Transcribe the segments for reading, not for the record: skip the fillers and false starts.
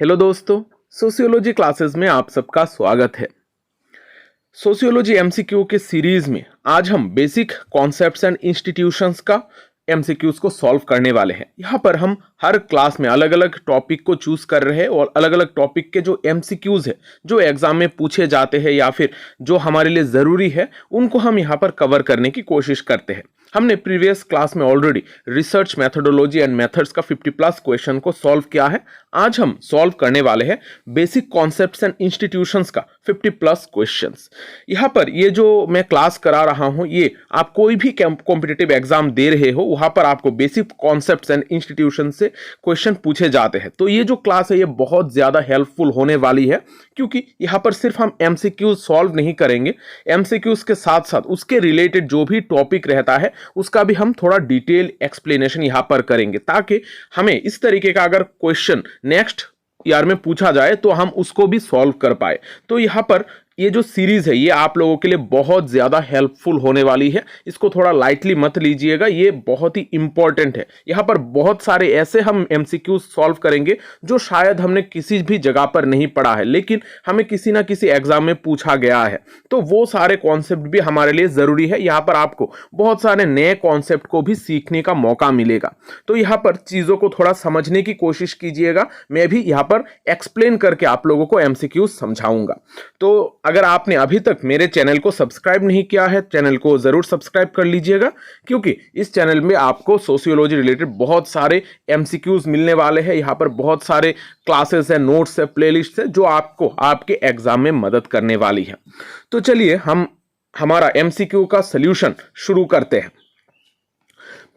Hello दोस्तों, sociology classes में आप सबका स्वागत है। सोशियोलॉजी एमसीक्यू के सीरीज में आज हम बेसिक कॉन्सेप्ट्स एंड इंस्टीट्यूशंस का एमसीक्यूज को सॉल्व करने वाले हैं। यहाँ पर हम हर क्लास में अलग अलग टॉपिक को चूज कर रहे हैं और अलग अलग टॉपिक के जो एमसीक्यूज है जो एग्जाम में पूछे जाते हैं या फिर जो हमारे लिए ज़रूरी है उनको हम यहाँ पर कवर करने की कोशिश करते हैं। हमने प्रीवियस क्लास में already research methodology and methods का 50+ क्वेश्चन को सॉल्व किया है। आज हम सॉल्व करने वाले हैं बेसिक कॉन्सेप्ट्स एंड इंस्टीट्यूशंस का 50+ क्वेश्चंस। यहाँ पर ये जो मैं क्लास करा रहा हूँ ये आप कोई भी कॉम्पिटिटिव एग्जाम दे रहे हो वहाँ पर आपको बेसिक कॉन्सेप्ट्स एंड इंस्टीट्यूशन से क्वेश्चन पूछे जाते हैं। तो ये जो क्लास है ये बहुत ज़्यादा हेल्पफुल होने वाली है क्योंकि यहाँ पर सिर्फ हम एमसीक्यूज सॉल्व नहीं करेंगे, एमसीक्यूज के साथ साथ उसके रिलेटेड जो भी टॉपिक रहता है उसका भी हम थोड़ा डिटेल एक्सप्लेनेशन यहाँ पर करेंगे ताकि हमें इस तरीके का अगर क्वेश्चन नेक्स्ट ईयर में पूछा जाए तो हम उसको भी सॉल्व कर पाए। तो यहाँ पर ये जो सीरीज है ये आप लोगों के लिए बहुत ज़्यादा हेल्पफुल होने वाली है, इसको थोड़ा लाइटली मत लीजिएगा, ये बहुत ही इंपॉर्टेंट है। यहाँ पर बहुत सारे ऐसे हम एमसीक्यू सॉल्व करेंगे जो शायद हमने किसी भी जगह पर नहीं पढ़ा है लेकिन हमें किसी ना किसी एग्जाम में पूछा गया है, तो वो सारे कॉन्सेप्ट भी हमारे लिए ज़रूरी है। यहाँ पर आपको बहुत सारे नए कॉन्सेप्ट को भी सीखने का मौका मिलेगा। तो यहाँ पर चीज़ों को थोड़ा समझने की कोशिश कीजिएगा, मैं भी यहाँ पर एक्सप्लेन करके आप लोगों को एमसीक्यू समझाऊंगा। तो अगर आपने अभी तक मेरे चैनल को सब्सक्राइब नहीं किया है, चैनल को जरूर सब्सक्राइब कर लीजिएगा क्योंकि इस चैनल में आपको सोशियोलॉजी रिलेटेड बहुत सारे एमसीक्यूज मिलने वाले हैं। यहाँ पर बहुत सारे क्लासेस है, नोट्स है, प्लेलिस्ट है जो आपको आपके एग्जाम में मदद करने वाली है। तो चलिए हम हमारा एमसीक्यू का सल्यूशन शुरू करते हैं।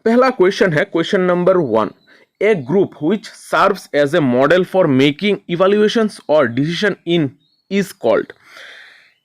पहला क्वेश्चन है question number 1। A group which serves as a model for making evaluations or decision in is called।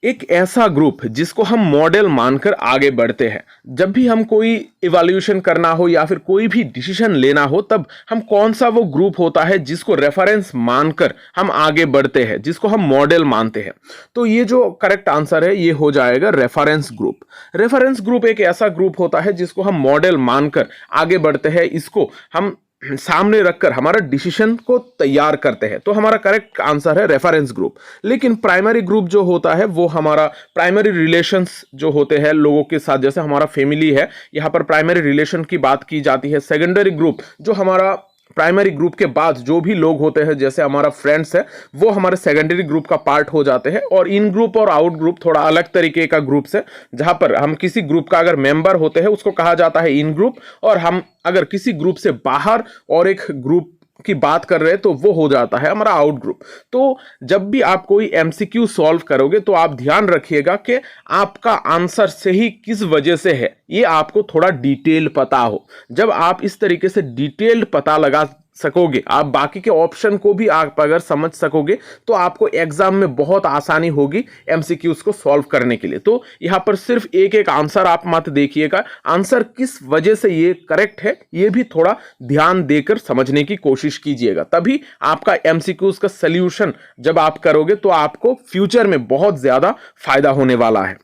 एक ऐसा ग्रुप जिसको हम मॉडल मानकर आगे बढ़ते हैं। जब भी हम कोई इवैल्यूएशन करना हो या फिर कोई भी डिसीजन लेना हो तब हम कौन सा वो ग्रुप होता है जिसको रेफरेंस मानकर हम आगे बढ़ते हैं, जिसको हम मॉडल मानते हैं। तो ये जो करेक्ट आंसर है ये हो जाएगा रेफरेंस ग्रुप। रेफरेंस ग्रुप एक ऐसा ग्रुप होता है जिसको हम मॉडल मानकर आगे बढ़ते हैं, इसको हम सामने रखकर हमारा डिसीजन को तैयार करते हैं। तो हमारा करेक्ट आंसर है रेफरेंस ग्रुप। लेकिन प्राइमरी ग्रुप जो होता है वो हमारा प्राइमरी रिलेशंस जो होते हैं लोगों के साथ, जैसे हमारा फैमिली है, यहाँ पर प्राइमरी रिलेशन की बात की जाती है। सेकेंडरी ग्रुप जो हमारा प्राइमरी ग्रुप के बाद जो भी लोग होते हैं जैसे हमारा फ्रेंड्स है वो हमारे सेकेंडरी ग्रुप का पार्ट हो जाते हैं। और इन ग्रुप और आउट ग्रुप थोड़ा अलग तरीके का ग्रुप्स है, जहां पर हम किसी ग्रुप का अगर मेंबर होते हैं उसको कहा जाता है इन ग्रुप, और हम अगर किसी ग्रुप से बाहर और एक ग्रुप की बात कर रहे हैं तो वो हो जाता है हमारा आउट ग्रुप। तो जब भी आप कोई एमसीक्यू सॉल्व करोगे तो आप ध्यान रखिएगा कि आपका आंसर सही किस वजह से है ये आपको थोड़ा डिटेल पता हो। जब आप इस तरीके से डिटेल्ड पता लगा सकोगे, आप बाकी के ऑप्शन को भी आप अगर समझ सकोगे तो आपको एग्जाम में बहुत आसानी होगी एमसीक्यूज को सॉल्व करने के लिए। तो यहाँ पर सिर्फ एक एक आंसर आप मत देखिएगा, आंसर किस वजह से ये करेक्ट है ये भी थोड़ा ध्यान देकर समझने की कोशिश कीजिएगा, तभी आपका एमसीक्यूज का सल्यूशन जब आप करोगे तो आपको फ्यूचर में बहुत ज्यादा फायदा होने वाला है।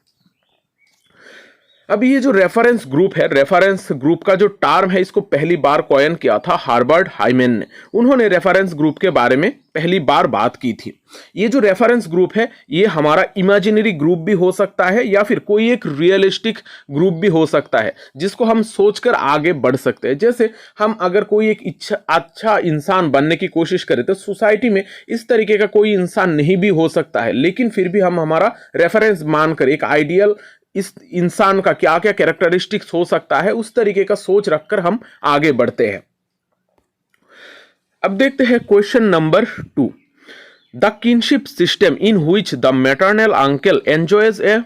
अब ये जो रेफरेंस ग्रुप है, रेफरेंस ग्रुप का जो टर्म है इसको पहली बार कॉइन किया था हार्बर्ट हाइमन ने। उन्होंने रेफरेंस ग्रुप के बारे में पहली बार बात की थी। ये जो रेफरेंस ग्रुप है ये हमारा इमेजिनरी ग्रुप भी हो सकता है या फिर कोई एक रियलिस्टिक ग्रुप भी हो सकता है जिसको हम सोचकर आगे बढ़ सकते हैं। जैसे हम अगर कोई एक अच्छा इंसान बनने की कोशिश करें तो सोसाइटी में इस तरीके का कोई इंसान नहीं भी हो सकता है, लेकिन फिर भी हम हमारा रेफरेंस मानकर एक आइडियल इस इंसान का क्या क्या कैरेक्टरिस्टिक्स हो सकता है उस तरीके का सोच रखकर हम आगे बढ़ते हैं। अब देखते हैं question number 2। The kinship system in which the maternal uncle enjoys A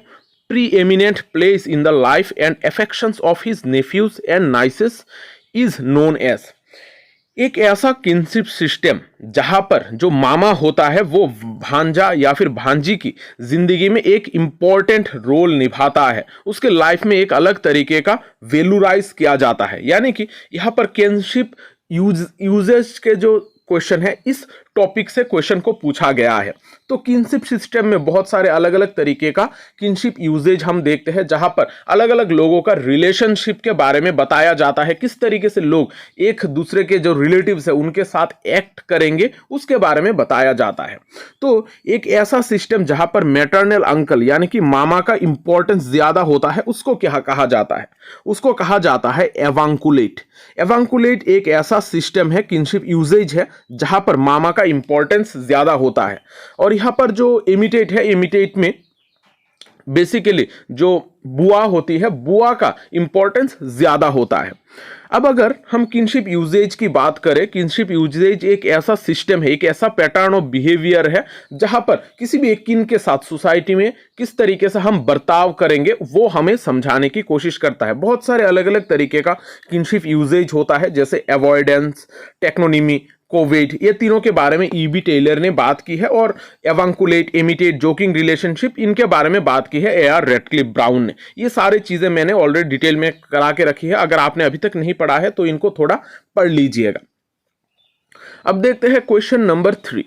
preeminent place in the life and affections of his nephews and nieces is known as। एक ऐसा किनशिप सिस्टम जहां पर जो मामा होता है वो भांजा या फिर भांजी की जिंदगी में एक इंपॉर्टेंट रोल निभाता है, उसके लाइफ में एक अलग तरीके का वैल्यूराइज किया जाता है। यानी कि यहाँ पर किनशिप यूजेज के जो क्वेश्चन है इस टॉपिक से क्वेश्चन को पूछा गया है। तो किनशिप सिस्टम में बहुत सारे अलग अलग तरीके का किनशिप यूजेज हम देखते हैं, जहां पर अलग अलग लोगों का रिलेशनशिप के बारे में बताया जाता है, किस तरीके से लोग एक दूसरे के जो रिलेटिव्स है उनके साथ एक्ट करेंगे उसके बारे में बताया जाता है। तो एक ऐसा सिस्टम जहां पर मैटरनल अंकल यानी कि मामा का इंपॉर्टेंस ज्यादा होता है उसको क्या कहा जाता है? उसको कहा जाता है एवांकुलेट। एवांकुलेट एक ऐसा सिस्टम है, किनशिप यूजेज है, जहां पर मामा का इंपॉर्टेंस ज्यादा होता है। और यहां पर जो इमिटेट है, इमिटेट में बेसिकली जो बुआ होती है, बुआ का इंपॉर्टेंस ज्यादा होता है। अब अगर हम किनशिप यूजेज की बात करें, किनशिप यूजेज एक ऐसा सिस्टम है, एक ऐसा पैटर्न ऑफ बिहेवियर है जहां पर किसी भी एक किन के साथ सोसाइटी में किस तरीके से हम बर्ताव करेंगे वो हमें समझाने की कोशिश करता है। बहुत सारे अलग अलग तरीके का किनशिप यूजेज होता है, जैसे अवॉइडेंस, टेक्नोनिमी, कोविड, ये तीनों के बारे में ईबी टेलर ने बात की है, और एवांकुलेट, इमिटेट, जोकिंग रिलेशनशिप, इनके बारे में बात की है एआर रेडक्लिफ ब्राउन ने। ये सारी चीजें मैंने ऑलरेडी डिटेल में करा के रखी है, अगर आपने अभी तक नहीं पढ़ा है तो इनको थोड़ा पढ़ लीजिएगा। अब देखते हैं question number 3।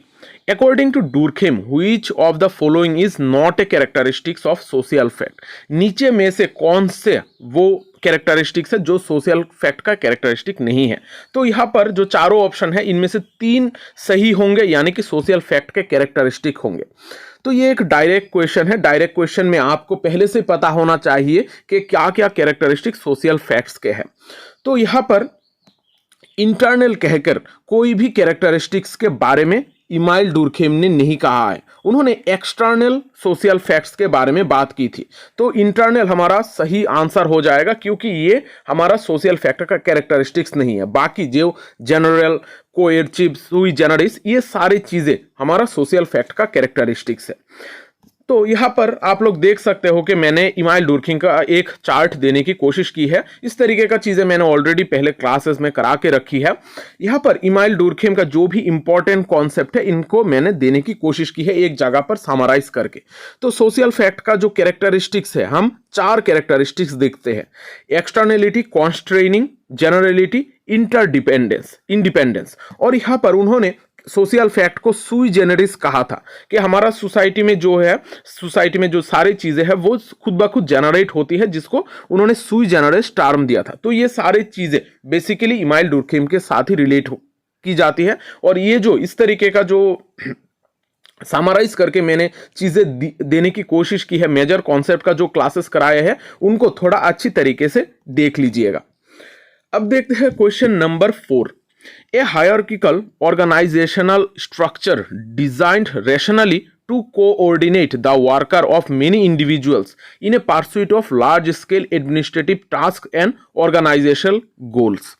According to Durkheim, which of the following is not a characteristics of social fact? नीचे में से कौन से वो कैरेक्टरिस्टिक्स है जो सोशल फैक्ट का कैरेक्टरिस्टिक नहीं है? तो यहाँ पर जो चारों ऑप्शन है इनमें से 3 सही होंगे, यानी कि सोशल फैक्ट के कैरेक्टरिस्टिक होंगे। तो ये एक डायरेक्ट क्वेश्चन है। डायरेक्ट क्वेश्चन में आपको पहले से पता होना चाहिए कि क्या क्या कैरेक्टरिस्टिक सोशल फैक्ट्स के हैं। तो यहाँ पर इंटरनल कहकर कोई भी कैरेक्टरिस्टिक्स के बारे में इमाइल डुर्खेम ने नहीं कहा है, उन्होंने एक्सटर्नल सोशल फैक्ट्स के बारे में बात की थी। तो इंटरनल हमारा सही आंसर हो जाएगा, क्योंकि ये हमारा सोशल फैक्ट का कैरेक्टरिस्टिक्स नहीं है। बाकी जो जनरल, कोएर्चिव, सुई जनरिस, ये सारी चीजें हमारा सोशल फैक्ट का कैरेक्टरिस्टिक्स है। तो यहाँ पर आप लोग देख सकते हो कि मैंने इमाइल डुर्खेम का एक चार्ट देने की कोशिश की है। इस तरीके का चीजें मैंने ऑलरेडी पहले क्लासेस में करा के रखी है। यहाँ पर इमाइल डुर्खेम का जो भी इंपॉर्टेंट कॉन्सेप्ट है इनको मैंने देने की कोशिश की है एक जगह पर समराइज करके। तो सोशल फैक्ट का जो कैरेक्टरिस्टिक्स है, हम 4 कैरेक्टरिस्टिक्स देखते हैं: एक्सटर्नलिटी, कॉन्स्ट्रेनिंग, जनरलिटी, इंटरडिपेंडेंस, इंडिपेंडेंस। और यहाँ पर उन्होंने सोशल फैक्ट को सुई जेनरिस कहा था कि हमारा सोसाइटी में जो है, सोसाइटी में जो सारी चीजें हैं वो खुद ब खुद जनरेट होती है, जिसको उन्होंने सुई जेनरिस टर्म दिया था। तो ये सारी चीजें बेसिकली इमाइल डुर्खेम के साथ ही रिलेट की जाती है। और ये जो इस तरीके का जो समराइज करके मैंने चीजें देने की कोशिश की है, मेजर कॉन्सेप्ट का जो क्लासेस कराए हैं उनको थोड़ा अच्छी तरीके से देख लीजिएगा। अब देखते हैं question number 4। A hierarchical organizational structure designed rationally to coordinate the work of many individuals in a pursuit of large-scale administrative tasks and organizational goals.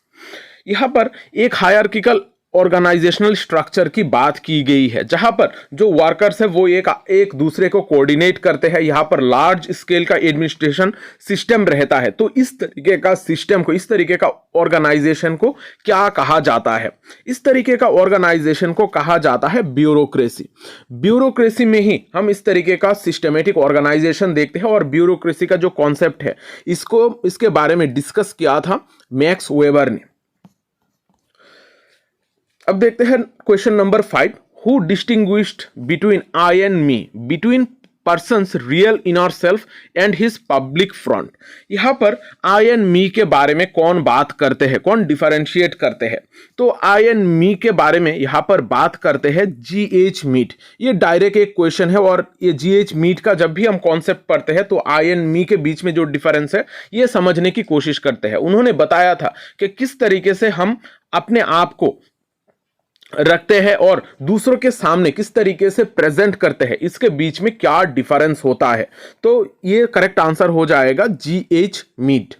यहाँ पर एक हायरार्किकल ऑर्गेनाइजेशनल स्ट्रक्चर की बात की गई है, जहां पर जो वर्कर्स है वो एक दूसरे को कोऑर्डिनेट करते हैं। यहाँ पर लार्ज स्केल का एडमिनिस्ट्रेशन सिस्टम रहता है। तो इस तरीके का सिस्टम को, इस तरीके का ऑर्गेनाइजेशन को क्या कहा जाता है? इस तरीके का ऑर्गेनाइजेशन को कहा जाता है ब्यूरोक्रेसी। ब्यूरोक्रेसी में ही हम इस तरीके का सिस्टमेटिक ऑर्गेनाइजेशन देखते हैं। और ब्यूरोक्रेसी का जो कॉन्सेप्ट है इसके बारे में डिस्कस किया था मैक्स वेबर ने। अब देखते हैं question number 5। Who distinguished between I and me, between persons real inner self and his public front. यहाँ पर आई एंड मी के बारे में कौन बात करते हैं, कौन डिफरेंशिएट करते हैं? तो आई एंड मी के बारे में यहाँ पर बात करते हैं GH मीट। ये डायरेक्ट एक क्वेश्चन है, और ये GH मीट का जब भी हम कॉन्सेप्ट पढ़ते हैं तो आई एंड मी के बीच में जो डिफरेंस है ये समझने की कोशिश करते हैं। उन्होंने बताया था कि किस तरीके से हम अपने आप को रखते हैं और दूसरों के सामने किस तरीके से प्रेजेंट करते हैं, इसके बीच में क्या डिफरेंस होता है। तो ये करेक्ट आंसर हो जाएगा GH मीट।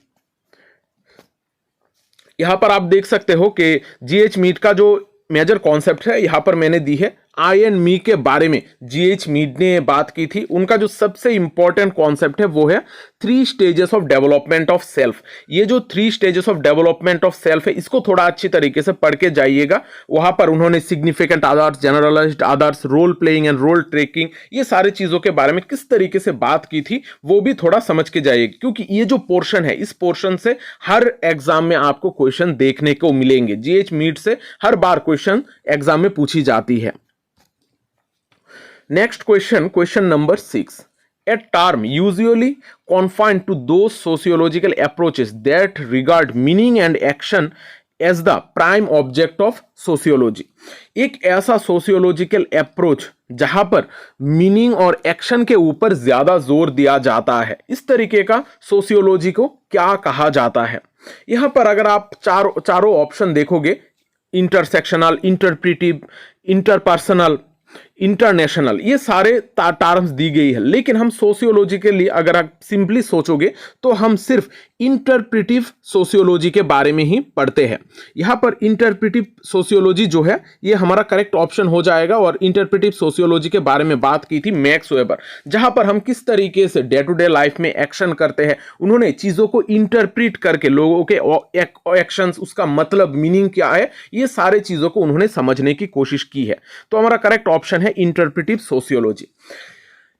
यहां पर आप देख सकते हो कि GH मीट का जो मेजर कॉन्सेप्ट है यहां पर मैंने दी है आई एंड मी के बारे में जीएच मीड ने बात की थी। उनका जो सबसे इंपॉर्टेंट कॉन्सेप्ट है वो है 3 stages of development of self. ये जो 3 stages of development of self है, इसको थोड़ा अच्छी तरीके से पढ़ के जाइएगा। वहां पर उन्होंने significant others, generalised others, role playing and role taking, ये सारी चीजों के बारे में किस तरीके से बात की थी वो भी थोड़ा समझ के जाइएगा, क्योंकि ये जो पोर्शन है, इस पोर्शन से हर एग्जाम में आपको क्वेश्चन देखने को मिलेंगे। जीएच मीट से हर बार क्वेश्चन एग्जाम में पूछी जाती है। Next question, question number 6. A term usually confined to those sociological approaches that regard meaning and action as the prime object of sociology. एक ऐसा सोशियोलॉजिकल अप्रोच जहां पर मीनिंग और एक्शन के ऊपर ज्यादा जोर दिया जाता है, इस तरीके का सोशियोलॉजी को क्या कहा जाता है? यहां पर अगर आप चारों ऑप्शन देखोगे, इंटरसेक्शनल, इंटरप्रिटिव, इंटरपर्सनल, इंटरनेशनल, ये सारे टर्म्स दी गई है। लेकिन हम सोशियोलॉजी के लिए अगर आप सिंपली सोचोगे तो हम सिर्फ इंटरप्रिटिव सोशियोलॉजी के बारे में ही पढ़ते हैं। यहां पर इंटरप्रिटिव सोशियोलॉजी जो है ये हमारा करेक्ट ऑप्शन हो जाएगा। और इंटरप्रिटिव सोशियोलॉजी के बारे में बात की थी मैक्स वेबर, जहां पर हम किस तरीके से डे टू डे लाइफ में एक्शन करते हैं, उन्होंने चीजों को इंटरप्रिट करके लोगों के एक्शंस, उसका मतलब, मीनिंग क्या है, ये सारे चीजों को उन्होंने समझने की कोशिश की है। तो हमारा करेक्ट ऑप्शन है इंटरप्रिटिव सोशियोलॉजी।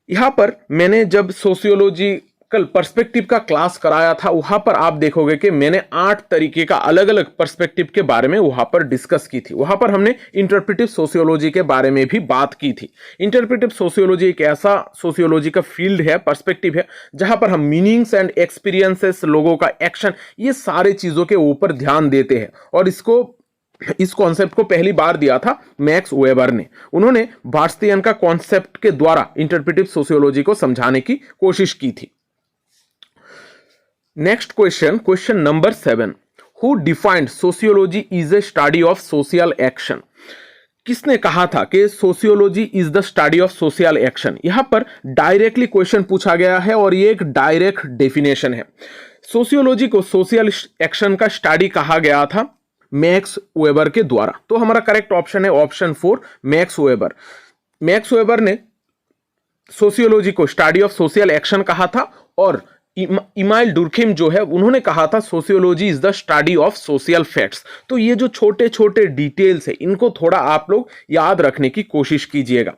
यहां पर मैंने जब सोशियोलॉजिकल पर्सपेक्टिव का क्लास कराया था, वहां पर आप देखोगे कि मैंने 8 तरीके का अलग अलग पर्सपेक्टिव के बारे में वहां पर डिस्कस की थी। वहां पर हमने इंटरप्रिटिव सोशियोलॉजी के बारे में भी बात की थी। इंटरप्रिटिव सोशियोलॉजी एक ऐसा सोशियोलॉजी का फील्ड है, पर्सपेक्टिव है, जहां पर हम मीनिंग्स एंड एक्सपीरियंसेस, लोगों का एक्शन, ये सारे चीजों के ऊपर ध्यान देते हैं। और इस कॉन्सेप्ट को पहली बार दिया था मैक्स वेबर ने। उन्होंने बार्स्तियन का कॉन्सेप्ट के द्वारा इंटरप्रिटिव सोशियोलॉजी को समझाने की कोशिश की थी। Next question, question number 7. Who defined sociology is a study of social action? किसने कहा था कि sociology is the study of social action? यहां पर डायरेक्टली क्वेश्चन पूछा गया है और ये एक डायरेक्ट डेफिनेशन है। सोशियोलॉजी को सोशल एक्शन का स्टडी कहा गया था मैक्स वेबर के द्वारा। तो हमारा करेक्ट ऑप्शन है option 4, max weber. Max weber ने सोशियोलॉजी को स्टडी ऑफ सोशल एक्शन कहा था और इमाइल डुर्खिम जो है उन्होंने कहा था sociology is the study of social facts. तो ये जो छोटे छोटे डिटेल्स है, इनको थोड़ा आप लोग याद रखने की कोशिश कीजिएगा।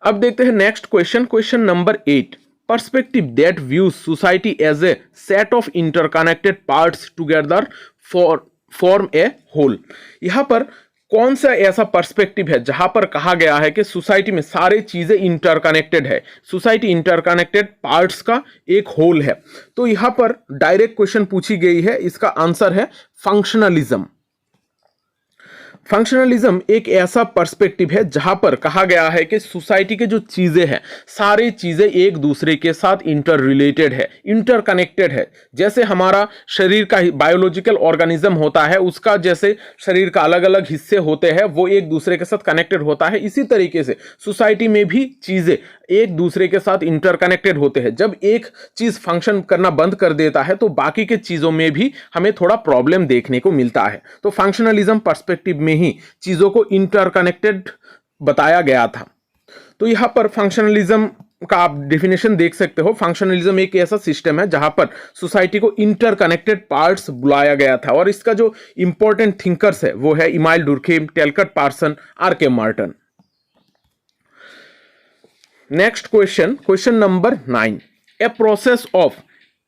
अब देखते हैं next question, question number 8. Perspective that views society as a set of interconnected parts together form a whole. यहां पर कौन सा ऐसा पर्सपेक्टिव है जहां पर कहा गया है कि सोसाइटी में सारी चीजें इंटरकनेक्टेड है, सोसाइटी इंटरकनेक्टेड पार्ट्स का एक होल है? तो यहां पर डायरेक्ट क्वेश्चन पूछी गई है, इसका आंसर है फंक्शनलिज्म। फंक्शनलिज्म एक ऐसा पर्सपेक्टिव है जहां पर कहा गया है कि सोसाइटी के जो चीजें हैं, सारी चीजें एक दूसरे के साथ इंटर रिलेटेड है, इंटरकनेक्टेड है। जैसे हमारा शरीर का बायोलॉजिकल ऑर्गेनिज्म होता है, उसका जैसे शरीर का अलग अलग हिस्से होते हैं, वो एक दूसरे के साथ कनेक्टेड होता है। इसी तरीके से सोसाइटी में भी चीजें एक दूसरे के साथ इंटरकनेक्टेड होते हैं। जब एक चीज फंक्शन करना बंद कर देता है तो बाकी के चीजों में भी हमें थोड़ा प्रॉब्लम देखने को मिलता है। तो फंक्शनलिज्म पर्सपेक्टिव में ही चीजों को इंटरकनेक्टेड बताया गया था। तो यहां पर फंक्शनलिज्म का आप डेफिनेशन देख सकते हो। फंक्शनलिज्म एक ऐसा सिस्टम है जहां पर सोसाइटी को इंटरकनेक्टेड पार्ट्स बुलाया गया था। और इसका जो इंपॉर्टेंट थिंकर्स है वो है Emile Durkheim, Talcott Parson, R K. Merton. Next question, question number 9. A process of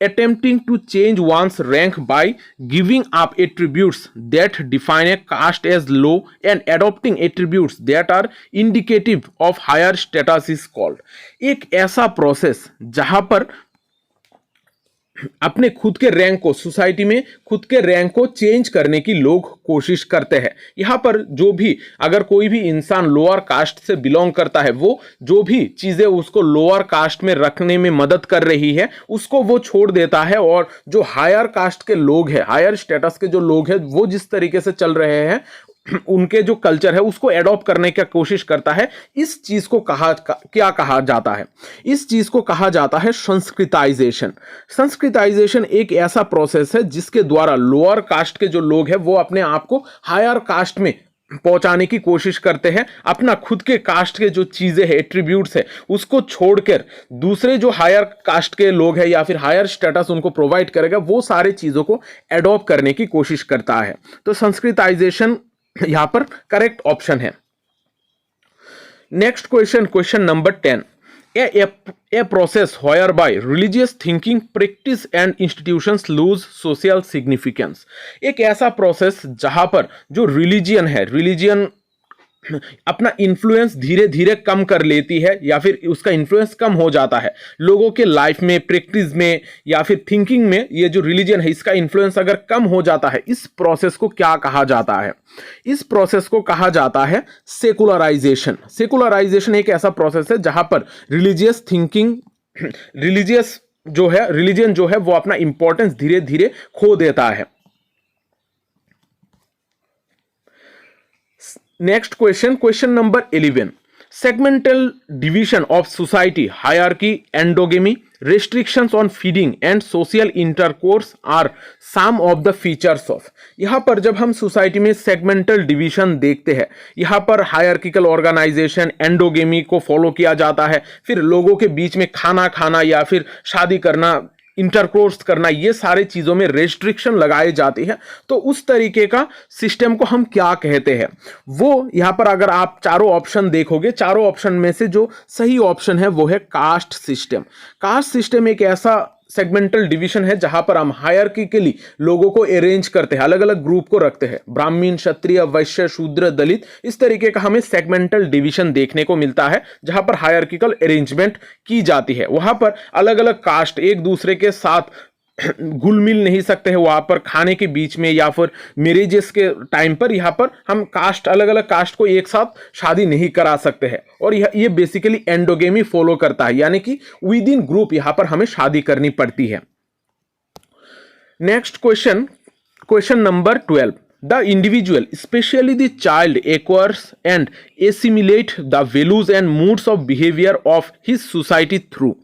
attempting to change one's rank by giving up attributes that define a caste as low and adopting attributes that are indicative of higher status is called. एक ऐसा process जहां पर अपने खुद के rank को, society में खुद के रैंक को चेंज करने की लोग कोशिश करते हैं। यहां पर जो भी, अगर कोई भी इंसान लोअर कास्ट से बिलोंग करता है, वो जो भी चीजें उसको लोअर कास्ट में रखने में मदद कर रही है उसको वो छोड़ देता है। और जो हायर कास्ट के लोग हैं, हायर स्टेटस के जो लोग हैं, वो जिस तरीके से चल रहे हैं, उनके जो कल्चर है उसको एडॉप्ट करने की कोशिश करता है। इस चीज को क्या कहा जाता है? इस चीज को कहा जाता है संस्कृताइजेशन। संस्कृताइजेशन एक ऐसा प्रोसेस है जिसके द्वारा लोअर कास्ट के जो लोग हैं वो अपने आप को हायर कास्ट में पहुंचाने की कोशिश करते हैं, अपना खुद के कास्ट के जो चीजें हैं, एट्रीब्यूट्स है, उसको छोड़कर दूसरे जो हायर कास्ट के लोग हैं या फिर हायर स्टेटस उनको प्रोवाइड करेगा, वो सारे चीजों को एडॉप्ट करने की कोशिश करता है। तो संस्कृताइजेशन यहां पर करेक्ट ऑप्शन है। Next question, question number 10, a process whereby religious thinking practice and institutions lose social significance। एक ऐसा प्रोसेस जहां पर जो रिलीजियन अपना इन्फ्लुएंस धीरे धीरे कम कर लेती है या फिर उसका इन्फ्लुएंस कम हो जाता है लोगों के लाइफ में, प्रैक्टिस में या फिर थिंकिंग में। ये जो रिलीजन है इसका इन्फ्लुएंस अगर कम हो जाता है, इस प्रोसेस को क्या कहा जाता है? इस प्रोसेस को कहा जाता है सेकुलराइजेशन। सेकुलराइजेशन एक ऐसा प्रोसेस है जहां पर रिलीजियस थिंकिंग, रिलीजन जो है वो अपना इंपॉर्टेंस धीरे धीरे खो देता है। Next question, question number 11, segmental division of society, hierarchy, endogamy, restrictions on feeding and social intercourse are some of the features of। यहाँ पर जब हम सोसाइटी में सेगमेंटल डिवीजन देखते हैं, यहाँ पर हायरार्किकल ऑर्गेनाइजेशन, एंडोगेमी को फॉलो किया जाता है, फिर लोगों के बीच में खाना खाना या फिर शादी करना, इंटरकोर्स करना, ये सारे चीजों में रेस्ट्रिक्शन लगाई जाती है। तो उस तरीके का सिस्टम को हम क्या कहते हैं? वो यहां पर अगर आप चारों ऑप्शन देखोगे, चारों ऑप्शन में से जो सही ऑप्शन है वो है कास्ट सिस्टम। कास्ट सिस्टम एक ऐसा सेगमेंटल डिवीजन है जहां पर हम हायरार्किकली लोगों को अरेंज करते हैं, अलग अलग ग्रुप को रखते हैं, ब्राह्मण, क्षत्रिय, वैश्य, शूद्र, दलित, इस तरीके का हमें सेगमेंटल डिवीजन देखने को मिलता है जहां पर हायरार्किकल अरेंजमेंट की जाती है। वहां पर अलग अलग कास्ट एक दूसरे के साथ घुल मिल नहीं सकते हैं, वहां पर खाने के बीच में या फिर मैरिजेस के टाइम पर यहाँ पर हम कास्ट, अलग अलग कास्ट को एक साथ शादी नहीं करा सकते हैं। और ये बेसिकली एंडोगेमी फॉलो करता है, यानी कि विद इन ग्रुप यहाँ पर हमें शादी करनी पड़ती है। Next question, question number 12, the individual specially the child acquires and assimilate the values and moods of behaviour of his society through.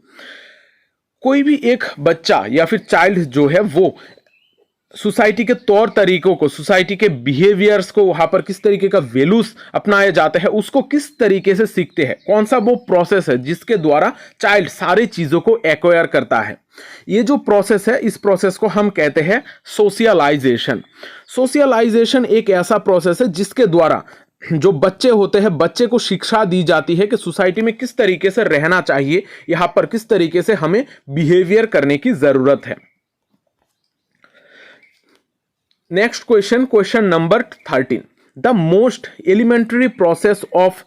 कोई भी एक बच्चा या फिर चाइल्ड जो है वो सोसाइटी के तौर तरीकों को, सोसाइटी के बिहेवियर्स को, वहां पर किस तरीके का वैल्यूज अपनाए जाते हैं, उसको किस तरीके से सीखते हैं, कौन सा वो प्रोसेस है जिसके द्वारा चाइल्ड सारी चीजों को एक्वायर करता है। ये जो प्रोसेस है, इस प्रोसेस को हम कहते हैं सोशलाइजेशन। सोशलाइजेशन एक ऐसा प्रोसेस है जिसके द्वारा जो बच्चे होते हैं, बच्चे को शिक्षा दी जाती है कि सोसाइटी में किस तरीके से रहना चाहिए, यहां पर किस तरीके से हमें बिहेवियर करने की जरूरत है। Next question, question number 13, the most elementary process of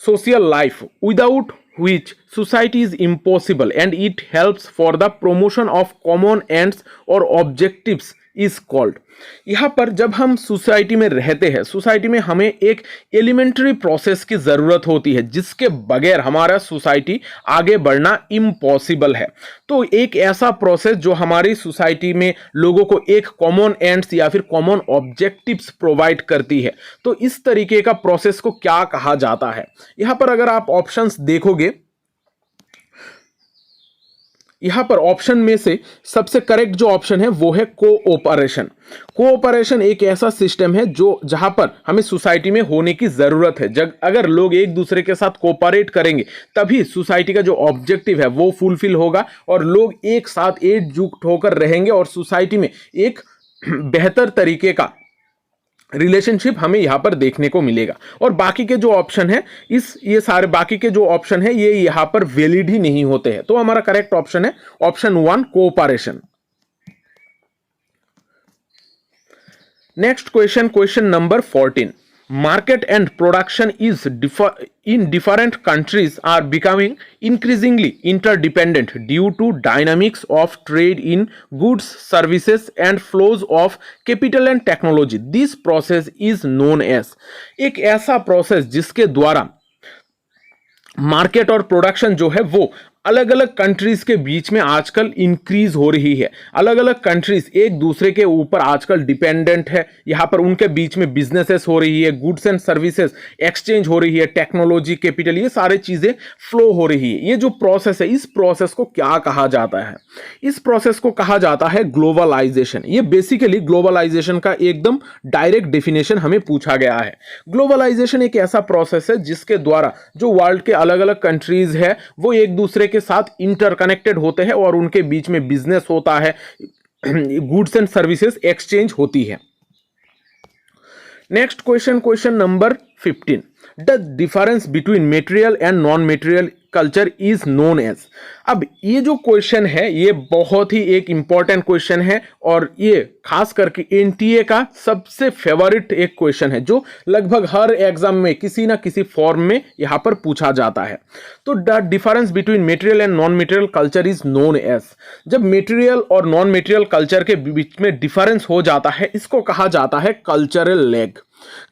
social life without which society is impossible and it helps for the promotion of common ends or objectives is called। यहाँ पर जब हम सोसाइटी में रहते हैं, सोसाइटी में हमें एक एलिमेंट्री प्रोसेस की जरूरत होती है जिसके बगैर हमारा सोसाइटी आगे बढ़ना इम्पॉसिबल है। तो एक ऐसा प्रोसेस जो हमारी सोसाइटी में लोगों को एक कॉमन एंड्स या फिर कॉमन ऑब्जेक्टिव्स प्रोवाइड करती है। तो इस तरीके का प्रोसेस को क्या कहा जाता है? यहाँ पर अगर आप ऑप्शंस देखोगे, यहां पर ऑप्शन में से सबसे करेक्ट जो ऑप्शन है वो है कोऑपरेशन। कोऑपरेशन एक ऐसा सिस्टम है जो जहां पर हमें सोसाइटी में होने की जरूरत है। अगर लोग एक दूसरे के साथ कोऑपरेट करेंगे तभी सोसाइटी का जो ऑब्जेक्टिव है वो फुलफिल होगा और लोग एक साथ एकजुट होकर रहेंगे और सोसाइटी में एक बेहतर तरीके का रिलेशनशिप हमें यहां पर देखने को मिलेगा। और बाकी के जो ऑप्शन है, ये सारे बाकी के जो ऑप्शन है ये यहां पर वैलिड ही नहीं होते हैं। तो हमारा करेक्ट ऑप्शन है option 1, cooperation. Next question, question number 14, market and production is in different countries are becoming increasingly interdependent due to dynamics of trade in goods, services and flows of capital and technology. This process is known as, एक ऐसा process जिसके द्वारा market और production जो है वो अलग अलग कंट्रीज के बीच में आजकल इंक्रीज हो रही है। अलग अलग कंट्रीज एक दूसरे के ऊपर आजकल डिपेंडेंट है। यहाँ पर उनके बीच में बिजनेसेस हो रही है, गुड्स एंड सर्विसेज एक्सचेंज हो रही है, टेक्नोलॉजी, कैपिटल, ये सारे चीजें फ्लो हो रही है। ये जो प्रोसेस है, इस प्रोसेस को क्या कहा जाता है? इस प्रोसेस को कहा जाता है ग्लोबलाइजेशन। ये बेसिकली ग्लोबलाइजेशन का एकदम डायरेक्ट डेफिनेशन हमें पूछा गया है। ग्लोबलाइजेशन एक ऐसा प्रोसेस है जिसके द्वारा जो वर्ल्ड के अलग अलग कंट्रीज है वो एक दूसरे के साथ इंटरकनेक्टेड होते हैं और उनके बीच में बिजनेस होता है, गुड्स एंड सर्विसेज एक्सचेंज होती है। Next question, question number 15, the difference between material and non material culture is known as. अब ये जो क्वेश्चन है ये बहुत ही एक इंपॉर्टेंट क्वेश्चन है और ये खास करके एनटीए का सबसे फेवरेट एक क्वेश्चन है जो लगभग हर एग्जाम में किसी ना किसी फॉर्म में यहां पर पूछा जाता है। तो the difference between material and non material culture is known as. जब मेटेरियल और नॉन मेटेरियल कल्चर के बीच में डिफरेंस हो जाता है इसको कहा जाता है कल्चरल लैग।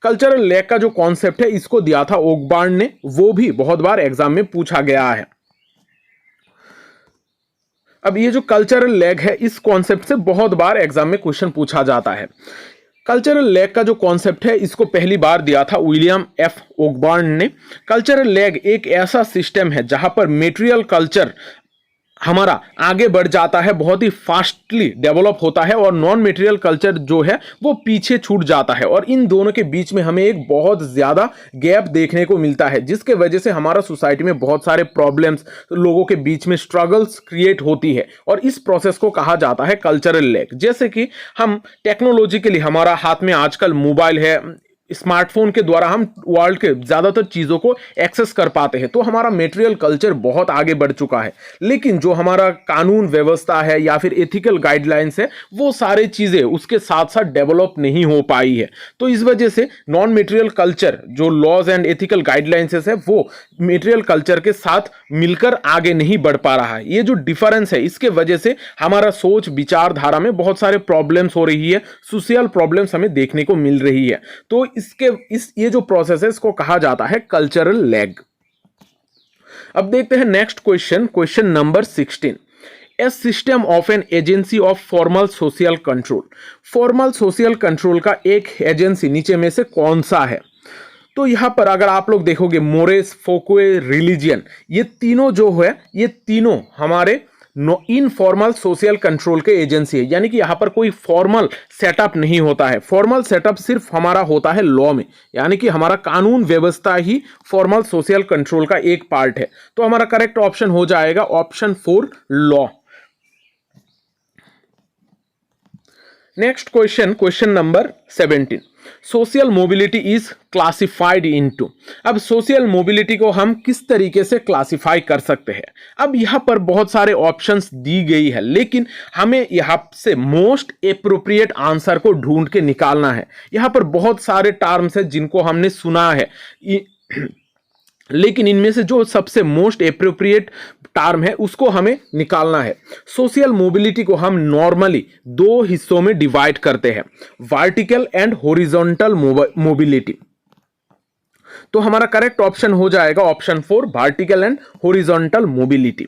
कल्चरल लैग का जो कॉन्सेप्ट है इसको दिया था ओकबार्न ने, वो भी बहुत बार एग्जाम में पूछा गया है। अब ये जो कल्चरल लैग है इस कॉन्सेप्ट से बहुत बार एग्जाम में क्वेश्चन पूछा जाता है। कल्चरल लैग का जो कॉन्सेप्ट है इसको पहली बार दिया था विलियम एफ ओकबार्न ने। कल्चरल लैग एक ऐसा सिस्टम है जहां पर मेटेरियल कल्चर हमारा आगे बढ़ जाता है, बहुत ही फास्टली डेवलप होता है और नॉन मेटेरियल कल्चर जो है वो पीछे छूट जाता है और इन दोनों के बीच में हमें एक बहुत ज़्यादा गैप देखने को मिलता है जिसके वजह से हमारा सोसाइटी में बहुत सारे प्रॉब्लम्स, लोगों के बीच में स्ट्रगल्स क्रिएट होती है और इस प्रोसेस को कहा जाता है कल्चरल लैग। जैसे कि हम टेक्नोलॉजिकली हमारा हाथ में आजकल मोबाइल है, स्मार्टफोन के द्वारा हम वर्ल्ड के ज़्यादातर चीज़ों को एक्सेस कर पाते हैं, तो हमारा मेटेरियल कल्चर बहुत आगे बढ़ चुका है। लेकिन जो हमारा कानून व्यवस्था है या फिर एथिकल गाइडलाइंस है वो सारी चीज़ें उसके साथ साथ डेवलप नहीं हो पाई है। तो इस वजह से नॉन मेटेरियल कल्चर जो लॉज एंड एथिकल गाइडलाइंस है वो मेटेरियल कल्चर के साथ मिलकर आगे नहीं बढ़ पा रहा है। ये जो डिफरेंस है इसके वजह से हमारा सोच विचारधारा में बहुत सारे प्रॉब्लम्स हो रही है, सोशल प्रॉब्लम्स हमें देखने को मिल रही है। तो ये जो प्रोसेस है इसको कहा जाता है कल्चरल लैग। अब देखते हैं next question, question number 16, A system of an agency of formal social control. Formal social control का एक एजेंसी नीचे में से कौन सा है? तो यहां पर अगर आप लोग देखोगे मोरेस, फोकुए, रिलीजियन, ये तीनों जो है ये तीनों हमारे इनफॉर्मल सोशल कंट्रोल के एजेंसी है। यानी कि यहां पर कोई फॉर्मल सेटअप नहीं होता है। फॉर्मल सेटअप सिर्फ हमारा होता है लॉ में, यानी कि हमारा कानून व्यवस्था ही फॉर्मल सोशल कंट्रोल का एक पार्ट है। तो हमारा करेक्ट ऑप्शन हो जाएगा option 4, law. Next question, question number 17, social mobility is classified into. अब सोशल मोबिलिटी को हम किस तरीके से क्लासिफाई कर सकते हैं? अब यहां पर बहुत सारे ऑप्शंस दी गई है लेकिन हमें यहां से मोस्ट एप्रोप्रिएट आंसर को ढूंढ के निकालना है। यहां पर बहुत सारे टर्म्स हैं जिनको हमने सुना है लेकिन इनमें से जो सबसे मोस्ट एप्रोप्रिएट टर्म है उसको हमें निकालना है। सोशल मोबिलिटी को हम नॉर्मली 2 हिस्सों में डिवाइड करते हैं, वर्टिकल एंड हॉरिजॉन्टल मोबिलिटी। तो हमारा करेक्ट ऑप्शन हो जाएगा option 4, vertical and horizontal mobility.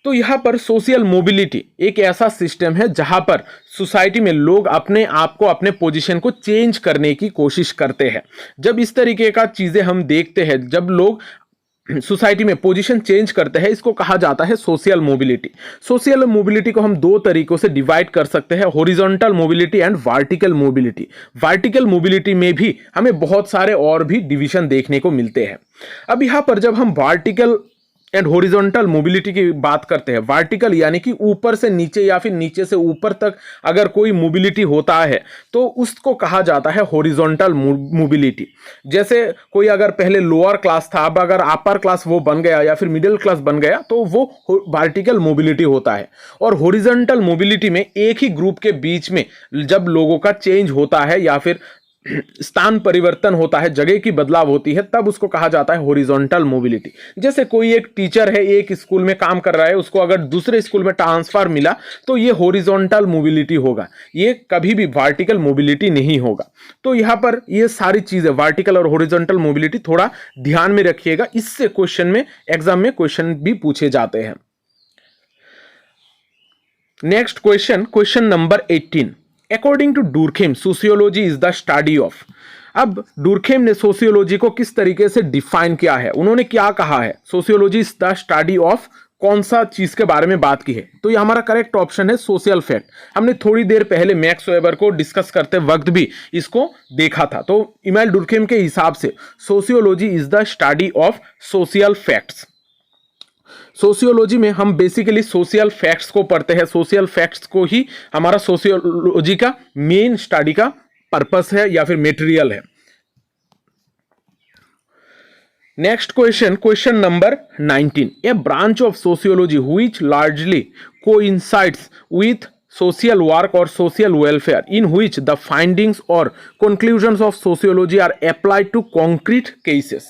तो यहां पर सोशल मोबिलिटी एक ऐसा सिस्टम है जहां पर सोसाइटी में लोग अपने आप को, अपने पोजीशन को चेंज करने की कोशिश करते हैं। जब इस तरीके का चीजें हम देखते हैं, जब लोग सोसाइटी में पोजीशन चेंज करते हैं, इसको कहा जाता है सोशल मोबिलिटी। सोशल मोबिलिटी को हम 2 तरीकों से डिवाइड कर सकते हैं, horizontal mobility and vertical mobility. Vertical mobility में भी हमें बहुत सारे और भी डिवीजन देखने को मिलते हैं। अब यहां पर जब हम वर्टिकल एंड हॉरिजॉन्टल मोबिलिटी की बात करते हैं, वर्टिकल यानी कि ऊपर से नीचे या फिर नीचे से ऊपर तक अगर कोई मोबिलिटी होता है तो उसको कहा जाता है हॉरिजॉन्टल मोबिलिटी। जैसे कोई अगर पहले लोअर क्लास था, अब अगर अपर क्लास वो बन गया या फिर मिडिल क्लास बन गया तो वो वर्टिकल मोबिलिटी होता है। और हॉरिजॉन्टल मोबिलिटी में एक ही ग्रुप के बीच में जब लोगों का चेंज होता है या फिर स्थान परिवर्तन होता है, जगह की बदलाव होती है, तब उसको कहा जाता है हॉरिजॉन्टल मोबिलिटी। जैसे कोई एक टीचर है, एक स्कूल में काम कर रहा है, उसको अगर दूसरे स्कूल में ट्रांसफर मिला तो ये हॉरिजॉन्टल मोबिलिटी होगा, ये कभी भी वर्टिकल मोबिलिटी नहीं होगा। तो यहाँ पर ये सारी चीजें वर्टिकल और हॉरिजॉन्टल मोबिलिटी थोड़ा ध्यान में रखिएगा, इससे क्वेश्चन में, एग्जाम में क्वेश्चन भी पूछे जाते हैं। Next question, question number 18। According to Durkheim, sociology is the study of. अब डुर्खेम ने सोशियोलॉजी को किस तरीके से डिफाइन किया है, उन्होंने क्या कहा है, sociology is the study of, कौन सा चीज के बारे में बात की है? तो ये हमारा करेक्ट ऑप्शन है सोशल फैक्ट। हमने थोड़ी देर पहले मैक्स वेबर को डिस्कस करते वक्त भी इसको देखा था। तो इमैनुएल डुर्खेम के हिसाब से sociology is the study of social facts. Sociology में हम बेसिकली सोशल फैक्ट्स को पढ़ते हैं, सोशल फैक्ट्स को ही हमारा सोशियोलॉजी का मेन स्टडी का पर्पस है या फिर मटेरियल है। Next question, question number 19। A branch of sociology which largely coincides with social work or social welfare in which the findings or conclusions of sociology are applied to concrete cases।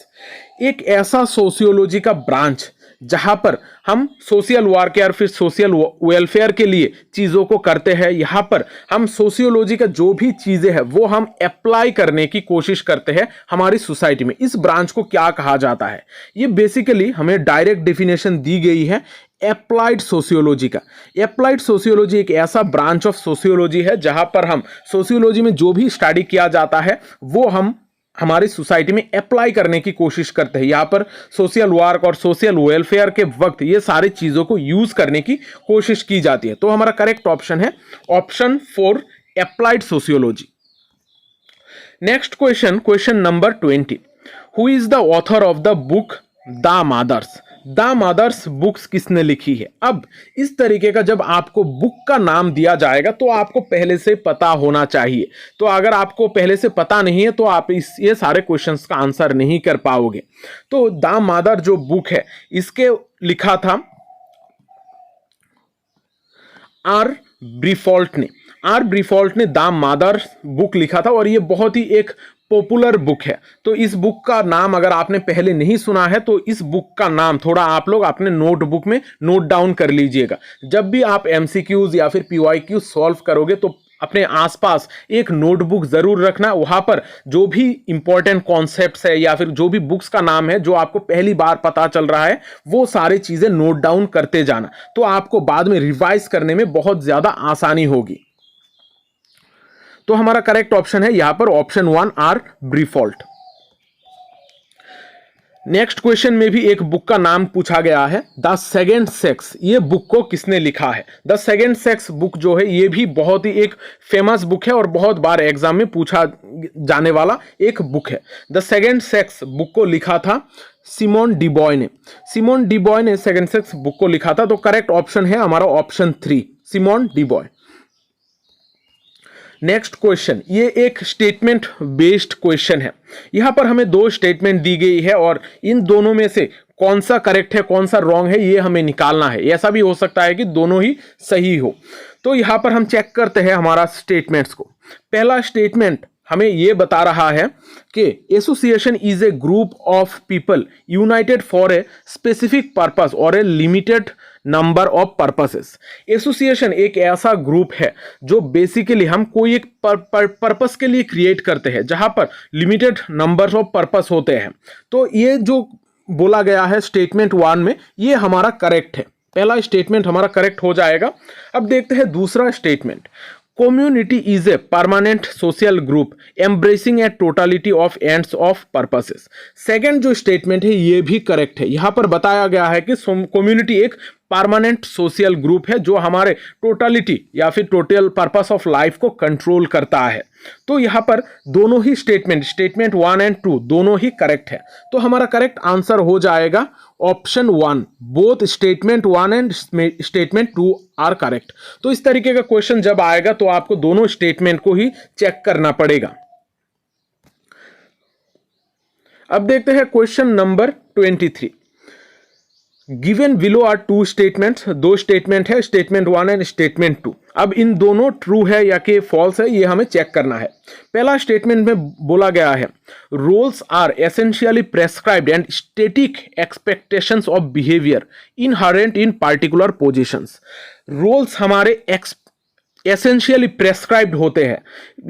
एक ऐसा sociology का branch जहां पर हम social work या फिर social welfare के लिए चीज़ों को करते हैं, यहाँ पर हम सोशियोलॉजी का जो भी चीज़ें हैं वो हम अप्लाई करने की कोशिश करते हैं हमारी सोसाइटी में। इस ब्रांच को क्या कहा जाता है? ये बेसिकली हमें डायरेक्ट डेफिनेशन दी गई है एप्लाइड सोशियोलॉजी का। एप्लाइड सोशियोलॉजी एक ऐसा ब्रांच ऑफ सोशियोलॉजी है जहां पर हम सोशियोलॉजी में जो भी स्टडी किया जाता है वो हम हमारी सोसाइटी में अप्लाई करने की कोशिश करते हैं। यहाँ पर सोशल वर्क और सोशल वेलफेयर के वक्त ये सारी चीज़ों को यूज करने की कोशिश की जाती है। तो हमारा करेक्ट ऑप्शन है option 4, applied sociology. Next question, question number 20। Who is the author of the book the mothers? The mothers books किसने लिखी है? अब इस तरीके का जब आपको बुक का नाम दिया जाएगा तो आपको पहले से पता होना चाहिए। तो अगर आपको पहले से पता नहीं है तो आप ये सारे क्वेश्चंस का आंसर नहीं कर पाओगे। तो द मदर जो बुक है इसके लिखा था आर ब्रीफॉल्ट ने। आर ब्रीफॉल्ट ने द मदर बुक लिखा था और ये बहुत ही एक पॉपुलर बुक है। तो इस बुक का नाम अगर आपने पहले नहीं सुना है तो इस बुक का नाम थोड़ा आप लोग अपने नोटबुक में नोट डाउन कर लीजिएगा। जब भी आप एमसीक्यूज या फिर पीवाईक्यू सॉल्व करोगे तो अपने आसपास एक नोटबुक जरूर रखना। वहां पर जो भी इंपॉर्टेंट कॉन्सेप्ट्स है या फिर जो भी बुक्स का नाम है जो आपको पहली बार पता चल रहा है वो सारी चीजें नोट डाउन करते जाना, तो आपको बाद में रिवाइज करने में बहुत ज्यादा आसानी होगी। तो हमारा करेक्ट ऑप्शन है यहां पर ऑप्शन 1, आर ब्रीफॉल्ट। नेक्स्ट क्वेश्चन में भी एक बुक का नाम पूछा गया है, द सेकेंड सेक्स। ये बुक को किसने लिखा है? द सेकेंड सेक्स बुक जो है ये भी बहुत ही एक फेमस बुक है और बहुत बार एग्जाम में पूछा जाने वाला एक बुक है। द सेकेंड सेक्स बुक को लिखा था सिमोन डिबॉय ने। सिमोन डिबॉय ने सेकेंड सेक्स बुक को लिखा था। तो करेक्ट ऑप्शन है हमारा ऑप्शन 3, सिमोन डिबॉय। नेक्स्ट क्वेश्चन, ये एक स्टेटमेंट बेस्ड क्वेश्चन है। यहां पर हमें 2 स्टेटमेंट दी गई है और इन दोनों में से कौन सा करेक्ट है कौन सा रॉन्ग है ये हमें निकालना है। ऐसा भी हो सकता है कि दोनों ही सही हो। तो यहां पर हम चेक करते हैं हमारा स्टेटमेंट्स को। पहला स्टेटमेंट हमें यह बता रहा है कि association is a group of people united for a specific purpose और a limited number of purposes. Association एक ऐसा ग्रुप है जो बेसिकली हम कोई एक पर्पस के लिए क्रिएट करते हैं जहां पर लिमिटेड नंबर ऑफ पर्पस होते हैं। तो ये जो बोला गया है स्टेटमेंट 1 में ये हमारा करेक्ट है। पहला स्टेटमेंट हमारा करेक्ट हो जाएगा। अब देखते हैं दूसरा statement, community is a permanent social group embracing a totality of ends of purposes। Second जो स्टेटमेंट है ये भी करेक्ट है। यहां पर बताया गया है कि कम्युनिटी एक परमानेंट सोशल ग्रुप है जो हमारे टोटलिटी या फिर टोटल पर्पस ऑफ लाइफ को कंट्रोल करता है। तो यहां पर दोनों ही स्टेटमेंट 1 एंड 2 दोनों ही करेक्ट है। तो हमारा करेक्ट आंसर हो जाएगा option 1, both statement 1 and statement 2 are correct. तो इस तरीके का क्वेश्चन जब आएगा तो आपको दोनों स्टेटमेंट को ही चेक करना पड़ेगा। अब देखते हैं question number 23। Given below are 2 statements, 2 statement है, स्टेटमेंट 1 एंड स्टेटमेंट 2। अब इन दोनों ट्रू है या कि फॉल्स है ये हमें चेक करना है। पहला स्टेटमेंट में बोला गया है roles are essentially prescribed and static expectations of behaviour inherent in particular positions. Roles हमारे एसेंशियली प्रेस्क्राइब्ड होते हैं,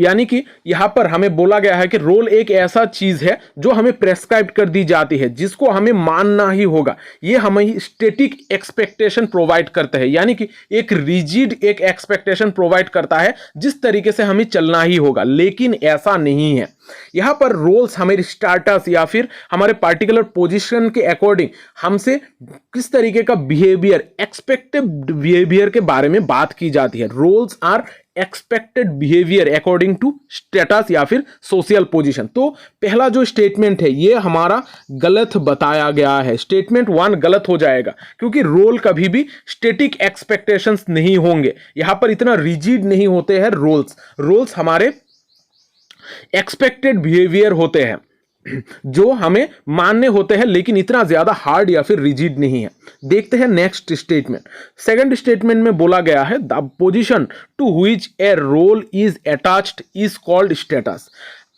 यानी कि यहां पर हमें बोला गया है कि रोल एक ऐसा चीज है जो हमें प्रेस्क्राइब कर दी जाती है, जिसको हमें मानना ही होगा। ये हमें स्टैटिक एक्सपेक्टेशन प्रोवाइड करता है, यानी कि एक रिजिड एक एक्सपेक्टेशन प्रोवाइड करता है जिस तरीके से हमें चलना ही होगा, लेकिन ऐसा नहीं है। यहां पर रोल्स हमारे स्टाटस या फिर हमारे पार्टिकुलर पोजीशन के अकॉर्डिंग हमसे किस तरीके का बिहेवियर, एक्सपेक्टेड बिहेवियर के बारे में बात की जाती है। Roles are expected behaviour according to status या फिर सोशल पोजीशन। तो पहला जो स्टेटमेंट है ये हमारा गलत बताया गया है, स्टेटमेंट 1 गलत हो जाएगा, क्योंकि रोल कभी भी स्टैटिक एक्सपेक्टेशंस नहीं होंगे। यहां पर इतना रिजिड नहीं होते हैं रोल्स हमारे एक्सपेक्टेड बिहेवियर होते हैं जो हमें मानने होते हैं, लेकिन इतना ज्यादा हार्ड या फिर रिजिड नहीं है। देखते हैं नेक्स्ट स्टेटमेंट। सेकंड स्टेटमेंट में बोला गया है the position to which a role is attached is called status.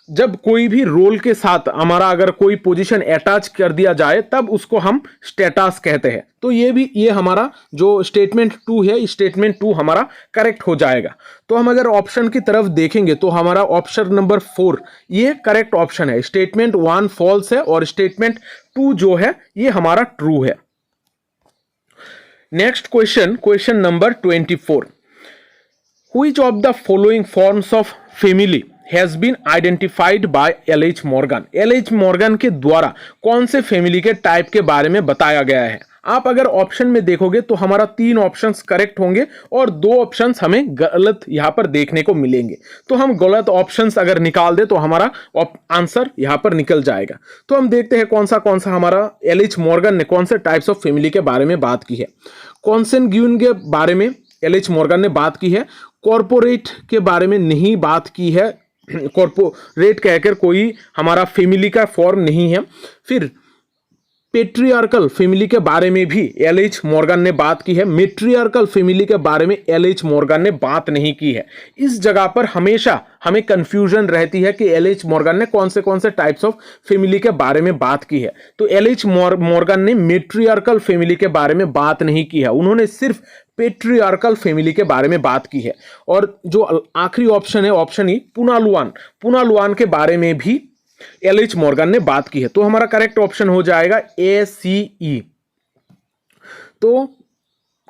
जब कोई भी रोल के साथ हमारा अगर कोई पोजीशन अटैच कर दिया जाए तब उसको हम स्टेटस कहते हैं। तो ये हमारा जो स्टेटमेंट 2 है, स्टेटमेंट 2 हमारा करेक्ट हो जाएगा। तो हम अगर ऑप्शन की तरफ देखेंगे तो हमारा ऑप्शन नंबर 4 ये करेक्ट ऑप्शन है। स्टेटमेंट 1 फॉल्स है और स्टेटमेंट 2 जो है ये हमारा ट्रू है। Next question number 24। Which of the following forms of family has been identified by L H. Morgan. L H. Morgan के द्वारा कौन से फैमिली के टाइप के बारे में बताया गया है। आप अगर ऑप्शन में देखोगे तो हमारा 3 ऑप्शंस करेक्ट होंगे और 2 ऑप्शंस हमें गलत यहां पर देखने को मिलेंगे। तो हम गलत ऑप्शंस अगर निकाल दे तो हमारा आंसर यहां पर निकल जाएगा। तो हम देखते हैं कौन सा हमारा एल.एच. मॉर्गन ने कौन से टाइप्स ऑफ फैमिली के बारे में बात की है। कॉन्सेंग्यूइन के बारे में एल.एच. मॉर्गन ने बात की है। कॉर्पोरेट के बारे में नहीं बात की है, कॉर्पोरेट कहकर कोई हमारा फैमिली का फॉर्म नहीं है। फिर पेट्रियार्कल फैमिली के बारे में भी एल.एच. मॉर्गन ने बात की है। मेट्रियार्कल फैमिली के बारे में एल.एच. मॉर्गन ने बात नहीं की है। इस जगह पर हमेशा हमें कंफ्यूजन रहती है कि एल.एच. मॉर्गन ने कौन से टाइप्स ऑफ फैमिली के बारे में बात की है। तो एल.एच. मॉर्गन ने मेट्रियार्कल फैमिली के बारे में बात नहीं की है, उन्होंने सिर्फ पेट्रियार्कल फैमिली के बारे में बात की है। और जो आखिरी ऑप्शन है, ऑप्शन ई, पुनालुआन के बारे में भी एल.एच. मॉर्गन ने बात की है। तो हमारा करेक्ट ऑप्शन हो जाएगा ACE। तो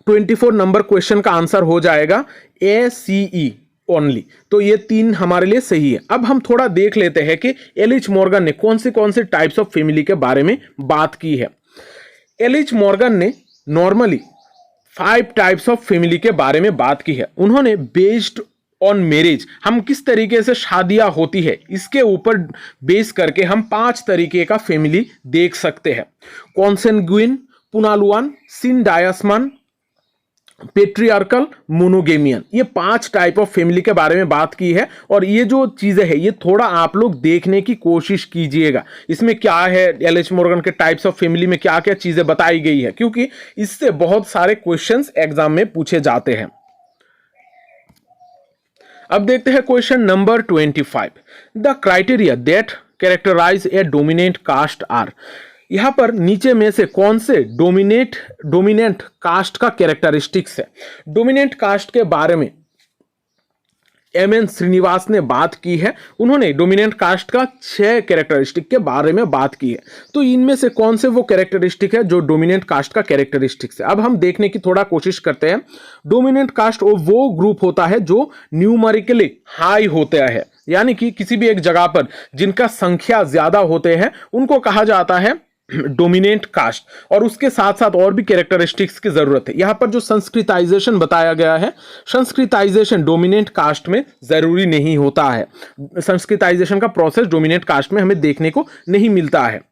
24 नंबर क्वेश्चन का आंसर हो जाएगा ACE ओनली। तो ये 3 हमारे लिए सही है। अब हम थोड़ा देख लेते हैं कि एल.एच. मॉर्गन ने कौन से टाइप्स ऑफ फैमिली के बारे में बात की है। एल.एच. मॉर्गन ने नॉर्मली 5 टाइप्स ऑफ फैमिली के बारे में बात की है। उन्होंने बेस्ड ऑन मैरिज, हम किस तरीके से शादियां होती है इसके ऊपर बेस करके हम 5 तरीके का फैमिली देख सकते हैं। कॉन्सेंग्यूइन, पुनालुआन, सिनडायस्मन, पेट्रियार्कल, मोनोगेमियन, ये 5 टाइप ऑफ फैमिली के बारे में बात की है। और ये जो चीजें है ये थोड़ा आप लोग देखने की कोशिश कीजिएगा, इसमें क्या है, एल.एच. मॉर्गन के टाइप्स ऑफ फैमिली में क्या क्या चीजें बताई गई है, क्योंकि इससे बहुत सारे क्वेश्चंस एग्जाम में पूछे जाते हैं। अब देखते हैं question number 25। The criteria that characterise a dominant caste are. यहां पर नीचे में से कौन से डोमिनेंट कास्ट का कैरेक्टरिस्टिक्स है। डोमिनेंट कास्ट के बारे में M.N. श्रीनिवास ने बात की है। उन्होंने डोमिनेंट कास्ट का 6 कैरेक्टरिस्टिक के बारे में बात की है। तो इनमें से कौन से वो कैरेक्टरिस्टिक है जो डोमिनेंट कास्ट का कैरेक्टरिस्टिक्स है। अब हम देखने की थोड़ा कोशिश करते हैं। डोमिनेंट कास्ट वो ग्रुप होता है जो न्यूमेरिकली हाई होता है, यानी कि किसी भी एक जगह पर जिनका संख्या ज्यादा होते हैं उनको कहा जाता है डोमिनेंट कास्ट। और उसके साथ साथ और भी कैरेक्टरिस्टिक्स की जरूरत है। यहां पर जो संस्कृताइजेशन बताया गया है, संस्कृताइजेशन डोमिनेंट कास्ट में जरूरी नहीं होता है। संस्कृताइजेशन का प्रोसेस डोमिनेंट कास्ट में हमें देखने को नहीं मिलता है।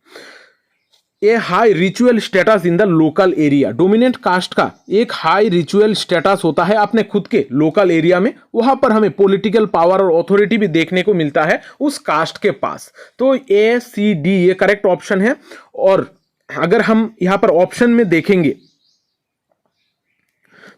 A high ritual status in the local area. Dominant caste का एक हाई रिचुअल स्टेटस होता है अपने खुद के लोकल एरिया में, वहां पर हमें पॉलिटिकल पावर और अथॉरिटी भी देखने को मिलता है उस कास्ट के पास। तो ACD ये करेक्ट ऑप्शन है। और अगर हम यहां पर ऑप्शन में देखेंगे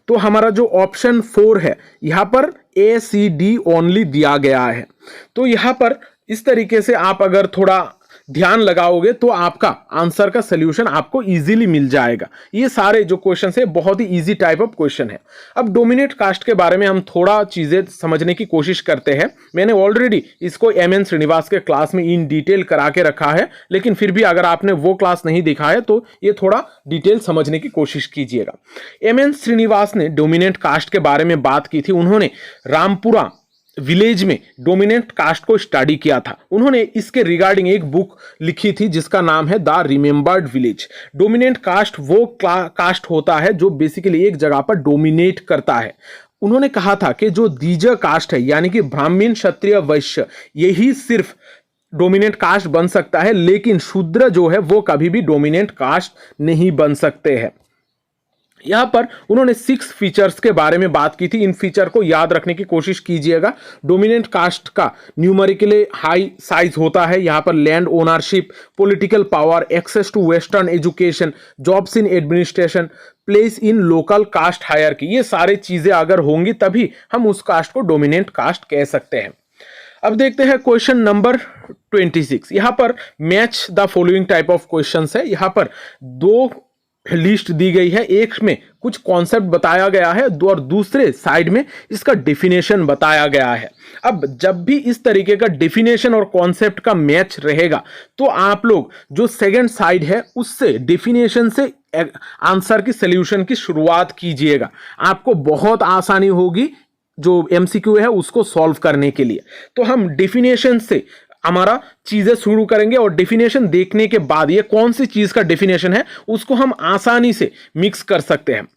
तो हमारा जो ऑप्शन 4 है यहाँ पर ACD ओनली दिया गया है। तो यहाँ पर इस तरीके से आप अगर थोड़ा ध्यान लगाओगे तो आपका आंसर का सलूशन आपको इजीली मिल जाएगा। ये सारे जो क्वेश्चन है बहुत ही इजी टाइप ऑफ क्वेश्चन है। अब डोमिनेट कास्ट के बारे में हम थोड़ा चीजें समझने की कोशिश करते हैं। मैंने ऑलरेडी इसको MN श्रीनिवास के क्लास में इन डिटेल करा के रखा है, लेकिन फिर भी अगर आपने वो क्लास नहीं देखा है तो ये थोड़ा डिटेल समझने की कोशिश कीजिएगा। MN श्रीनिवास ने डोमिनेट कास्ट के बारे में बात की थी। उन्होंने रामपुरा विलेज में डोमिनेंट कास्ट को स्टडी किया था। उन्होंने इसके रिगार्डिंग एक बुक लिखी थी जिसका नाम है the remembered village. Dominant caste वो कास्ट होता है जो बेसिकली एक जगह पर डोमिनेट करता है। उन्होंने कहा था कि जो द्विज कास्ट है यानी कि ब्राह्मण क्षत्रिय वैश्य यही सिर्फ डोमिनेंट कास्ट बन सकता है, लेकिन शूद्र जो है वो कभी भी डोमिनेंट कास्ट नहीं बन सकते हैं। यहां पर उन्होंने 6 फीचर्स के बारे में बात की थी। इन फीचर को याद रखने की कोशिश कीजिएगा। डोमिनेंट कास्ट का न्यूमेरिकली हाई साइज होता है। यहां पर land ownership, political power, access to western education, jobs in administration, place in local caste hierarchy, ये सारी चीजें अगर होंगी तभी हम उस कास्ट को डोमिनेंट कास्ट कह सकते हैं। अब देखते हैं क्वेश्चन नंबर 26। यहां पर match the following type of questions है। यहां पर 2 लिस्ट दी गई है। एक में कुछ कॉन्सेप्ट बताया गया है और दूसरे साइड में इसका डेफिनेशन बताया गया है। अब जब भी इस तरीके का डेफिनेशन और कॉन्सेप्ट का मैच रहेगा तो आप लोग जो सेकंड साइड है उससे डेफिनेशन से आंसर की सॉल्यूशन की शुरुआत कीजिएगा। आपको बहुत आसानी होगी जो MCQ है उसको सॉल्व करने के लिए। तो हम डेफिनेशन से हमारा चीजें शुरू करेंगे और डेफिनेशन देखने के बाद ये कौन सी चीज का डेफिनेशन है उसको हम आसानी से मिक्स कर सकते हैं।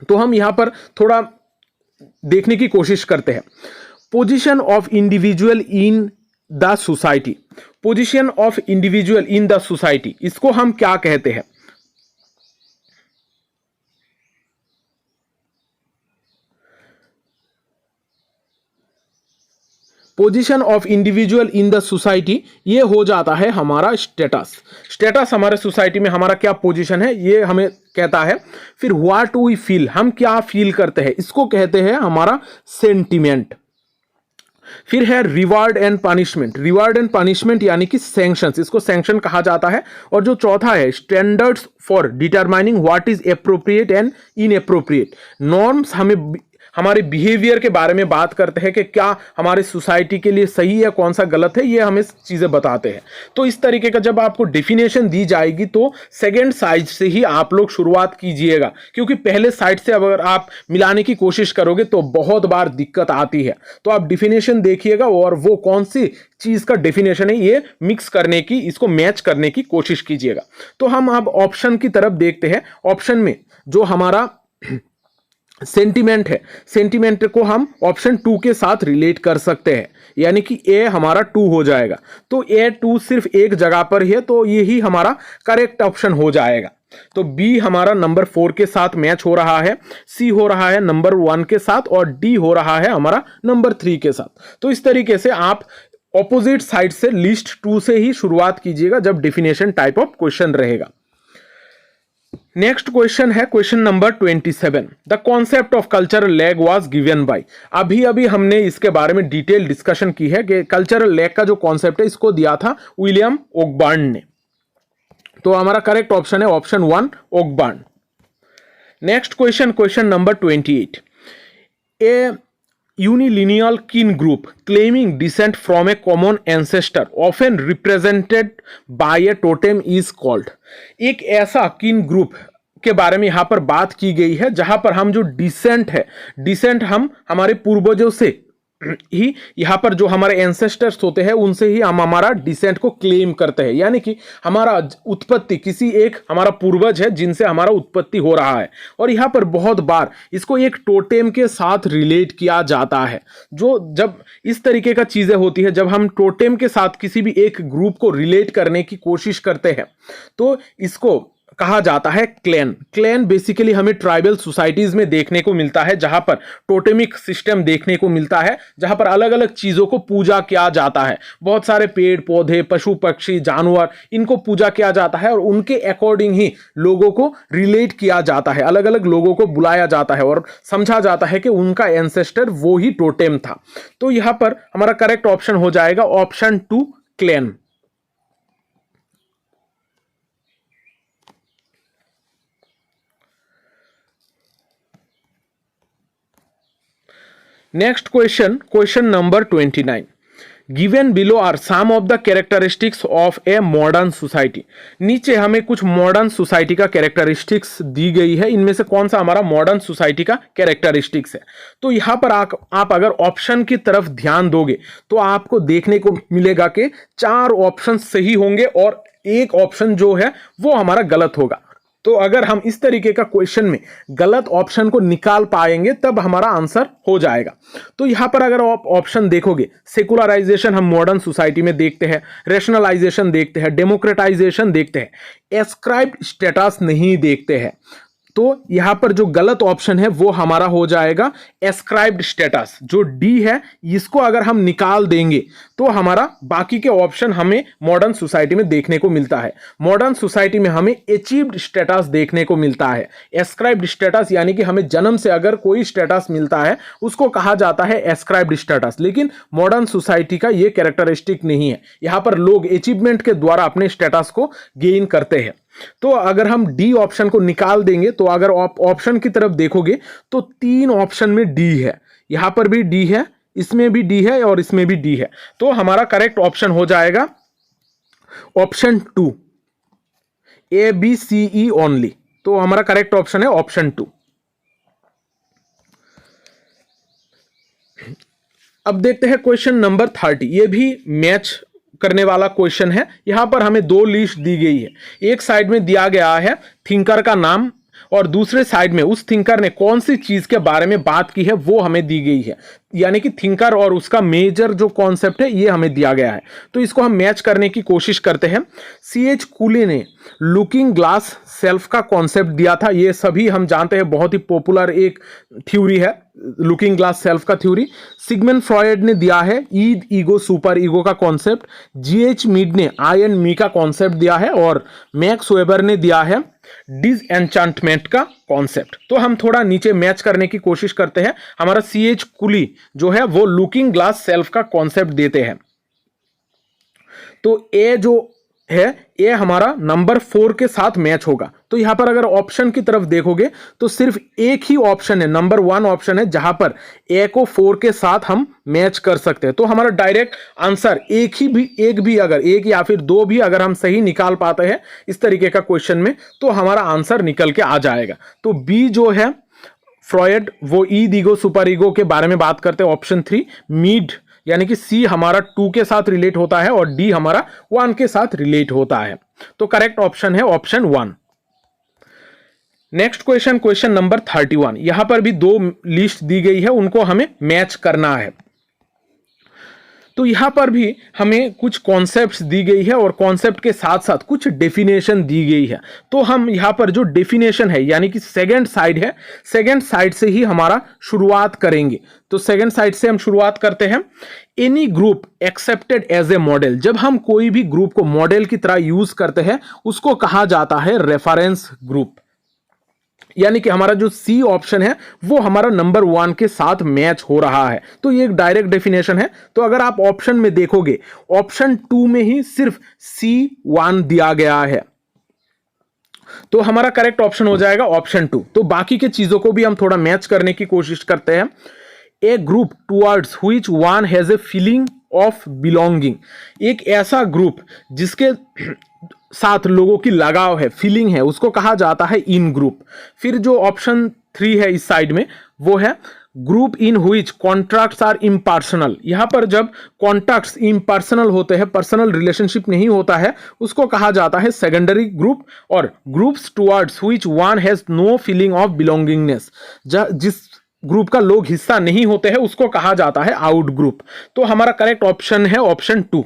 तो हम यहां पर थोड़ा देखने की कोशिश करते हैं। Position of individual in the society, position of individual in the society, इसको हम क्या कहते हैं? Position of individual in the society ये हो जाता है हमारा स्टेटस। स्टेटस हमारे सोसाइटी में हमारा क्या पोजीशन है ये हमें कहता है। फिर व्हाट वी फील, हम क्या फील करते हैं, इसको कहते हैं हमारा सेंटिमेंट। फिर है reward and punishment, reward and punishment यानी कि सैंक्शंस, इसको सैंक्शन कहा जाता है। और जो चौथा है standards for determining what is appropriate and inappropriate, norms हमें हमारे बिहेवियर के बारे में बात करते हैं कि क्या हमारे सोसाइटी के लिए सही है कौन सा गलत है, ये हमें चीजें बताते हैं। तो इस तरीके का जब आपको डेफिनेशन दी जाएगी तो सेकंड साइड से ही आप लोग शुरुआत कीजिएगा, क्योंकि पहले साइड से अगर आप मिलाने की कोशिश करोगे तो बहुत बार दिक्कत आती है। तो आप डेफिनेशन देखिएगा और वो कौन सी चीज का डेफिनेशन है ये मिक्स करने की, इसको मैच करने की कोशिश कीजिएगा। तो हम अब ऑप्शन की तरफ देखते हैं। ऑप्शन में जो हमारा सेंटिमेंट है, सेंटिमेंट को हम ऑप्शन 2 के साथ रिलेट कर सकते हैं, यानी कि ए हमारा 2 हो जाएगा। तो A2 सिर्फ एक जगह पर है तो यही हमारा करेक्ट ऑप्शन हो जाएगा। तो बी हमारा नंबर 4 के साथ मैच हो रहा है, सी हो रहा है नंबर 1 के साथ और डी हो रहा है हमारा नंबर 3 के साथ। तो इस तरीके से आप ऑपोजिट साइड से लिस्ट 2 से ही शुरुआत कीजिएगा जब डेफिनेशन टाइप ऑफ क्वेश्चन रहेगा। नेक्स्ट क्वेश्चन है question number 27। The concept of cultural lag was given by, अभी हमने इसके बारे में डिटेल डिस्कशन की है कि कल्चरल लैग का जो कॉन्सेप्ट है इसको दिया था विलियम ओकबर्न ने। तो हमारा करेक्ट ऑप्शन है option 1 Ogburn. Next question, question number 28। A unilineal kin group claiming descent from a common ancestor often represented by a totem is called, एक ऐसा किन ग्रुप के बारे में यहां पर बात की गई है जहां पर हम जो डिसेंट है, डिसेंट हम हमारे पूर्वजों से ही, यहां पर जो हमारे एंसेस्टर्स होते हैं उनसे ही हम हमारा डिसेंट को क्लेम करते हैं, यानी कि हमारा उत्पत्ति किसी एक हमारा पूर्वज है जिनसे हमारा उत्पत्ति हो रहा है। और यहां पर बहुत बार इसको एक टोटेम के साथ रिलेट किया जाता है। जो जब इस तरीके का चीजें होती है, जब हम टोटेम के साथ किसी भी एक ग्रुप को रिलेट करने की कोशिश करते हैं तो इसको कहा जाता है क्लैन। क्लैन बेसिकली हमें ट्राइबल सोसाइटीज में देखने को मिलता है, जहां पर टोटेमिक सिस्टम देखने को मिलता है, जहां पर अलग अलग चीजों को पूजा किया जाता है। बहुत सारे पेड़ पौधे, पशु पक्षी, जानवर, इनको पूजा किया जाता है और उनके अकॉर्डिंग ही लोगों को रिलेट किया जाता है, अलग अलग लोगों को बुलाया जाता है और समझा जाता है कि उनका एंसेस्टर वो ही टोटेम था। तो यहां पर हमारा करेक्ट ऑप्शन हो जाएगा option 2, clan. Next question, question number 29. Given below are some of the characteristics of a modern society. नीचे हमें कुछ मॉडर्न सोसाइटी का कैरेक्टरिस्टिक्स दी गई है, इनमें से कौन सा हमारा मॉडर्न सोसाइटी का कैरेक्टरिस्टिक्स है। तो यहां पर आप अगर ऑप्शन की तरफ ध्यान दोगे तो आपको देखने को मिलेगा कि 4 ऑप्शन सही होंगे और एक ऑप्शन जो है वो हमारा गलत होगा। तो अगर हम इस तरीके का क्वेश्चन में गलत ऑप्शन को निकाल पाएंगे तब हमारा आंसर हो जाएगा। तो यहां पर अगर आप ऑप्शन देखोगे, सेकुलराइजेशन हम मॉडर्न सोसाइटी में देखते हैं, रेशनलाइजेशन देखते हैं, डेमोक्रेटाइजेशन देखते हैं, एस्क्राइब्ड स्टेटस नहीं देखते हैं। तो यहां पर जो गलत ऑप्शन है वो हमारा हो जाएगा एस्क्राइब्ड स्टेटस। जो डी है इसको अगर हम निकाल देंगे तो हमारा बाकी के ऑप्शन हमें मॉडर्न सोसाइटी में देखने को मिलता है। मॉडर्न सोसाइटी में हमें अचीव्ड स्टेटस देखने को मिलता है। एस्क्राइब्ड स्टेटस यानी कि हमें जन्म से अगर कोई स्टेटस मिलता है उसको कहा जाता है एस्क्राइब्ड स्टेटस, लेकिन मॉडर्न सोसाइटी का ये कैरेक्टरिस्टिक नहीं है। यहां पर लोग अचीवमेंट के द्वारा अपने स्टेटस को गेन करते हैं। तो अगर हम डी ऑप्शन को निकाल देंगे तो अगर आप ऑप्शन की तरफ देखोगे तो 3 ऑप्शन में डी है, यहां पर भी डी है, इसमें भी डी है और इसमें भी डी है। तो हमारा करेक्ट ऑप्शन हो जाएगा option 2, A B C E only. तो हमारा करेक्ट ऑप्शन है ऑप्शन 2। अब देखते हैं क्वेश्चन नंबर 30। ये भी मैच करने वाला क्वेश्चन है। यहां पर हमें 2 लिस्ट दी गई है। एक साइड में दिया गया है थिंकर का नाम और दूसरे साइड में उस थिंकर ने कौन सी चीज के बारे में बात की है वो हमें दी गई है, यानी कि थिंकर और उसका मेजर जो कॉन्सेप्ट है ये हमें दिया गया है। तो इसको हम मैच करने की कोशिश करते हैं। C.H. कूले ने लुकिंग ग्लास सेल्फ का कॉन्सेप्ट दिया था, ये सभी हम जानते हैं, बहुत ही पॉपुलर एक थ्योरी है लुकिंग ग्लास सेल्फ का थ्योरी। सिगमंड फ्रॉयड ने दिया है ईद ईगो सुपर ईगो का कॉन्सेप्ट। G.H. मीड ने आई एंड मी का कॉन्सेप्ट दिया है और मैक्स वेबर ने दिया है डिसएन्चांटमेंट का कॉन्सेप्ट। तो हम थोड़ा नीचे मैच करने की कोशिश करते हैं। हमारा C.H. कूली जो है वो लुकिंग ग्लास सेल्फ का कॉन्सेप्ट देते हैं। तो ए जो है ये हमारा नंबर 4 के साथ मैच होगा। तो यहां पर अगर ऑप्शन की तरफ देखोगे तो सिर्फ एक ही ऑप्शन है, नंबर 1 ऑप्शन है, जहां पर ए को 4 के साथ हम मैच कर सकते हैं। तो हमारा डायरेक्ट आंसर एक भी अगर एक या फिर 2 भी अगर हम सही निकाल पाते हैं इस तरीके का क्वेश्चन में तो हमारा आंसर निकल के आ जाएगा। तो बी जो है फ्रॉयड वो ईद ईगो सुपर ईगो के बारे में बात करते हैं। ऑप्शन 3 मीड यानी कि सी हमारा 2 के साथ रिलेट होता है और डी हमारा 1 के साथ रिलेट होता है। तो करेक्ट ऑप्शन है option 1। Next question, question number 31। यहां पर भी 2 लिस्ट दी गई है, उनको हमें मैच करना है। तो यहां पर भी हमें कुछ कॉन्सेप्ट्स दी गई है और कॉन्सेप्ट के साथ साथ कुछ डेफिनेशन दी गई है। तो हम यहां पर जो डेफिनेशन है यानी कि सेकंड साइड है, सेकंड साइड से ही हमारा शुरुआत करेंगे। तो सेकंड साइड से हम शुरुआत करते हैं। Any group accepted as a model, जब हम कोई भी ग्रुप को मॉडल की तरह यूज करते हैं उसको कहा जाता है रेफरेंस ग्रुप। यानी कि हमारा जो सी ऑप्शन है वो हमारा नंबर 1 के साथ मैच हो रहा है। तो ये एक डायरेक्ट डेफिनेशन है। तो अगर आप ऑप्शन में देखोगे ऑप्शन 2 में ही सिर्फ C1 दिया गया है, तो हमारा करेक्ट ऑप्शन हो जाएगा ऑप्शन 2। तो बाकी के चीजों को भी हम थोड़ा मैच करने की कोशिश करते हैं। A group towards which one has a feeling of belonging, एक ऐसा ग्रुप जिसके साथ लोगों की लगाव है, फीलिंग है, उसको कहा जाता है इन ग्रुप। फिर जो ऑप्शन 3 है इस साइड में वो है group in which contracts are impersonal. यहां पर जब कॉन्ट्रैक्ट्स इम्पर्सनल होते हैं, पर्सनल रिलेशनशिप नहीं होता है, उसको कहा जाता है सेकेंडरी ग्रुप। और groups towards which one has no feeling of belongingness, जिस ग्रुप का लोग हिस्सा नहीं होते हैं उसको कहा जाता है आउट ग्रुप। तो हमारा करेक्ट ऑप्शन है option 2।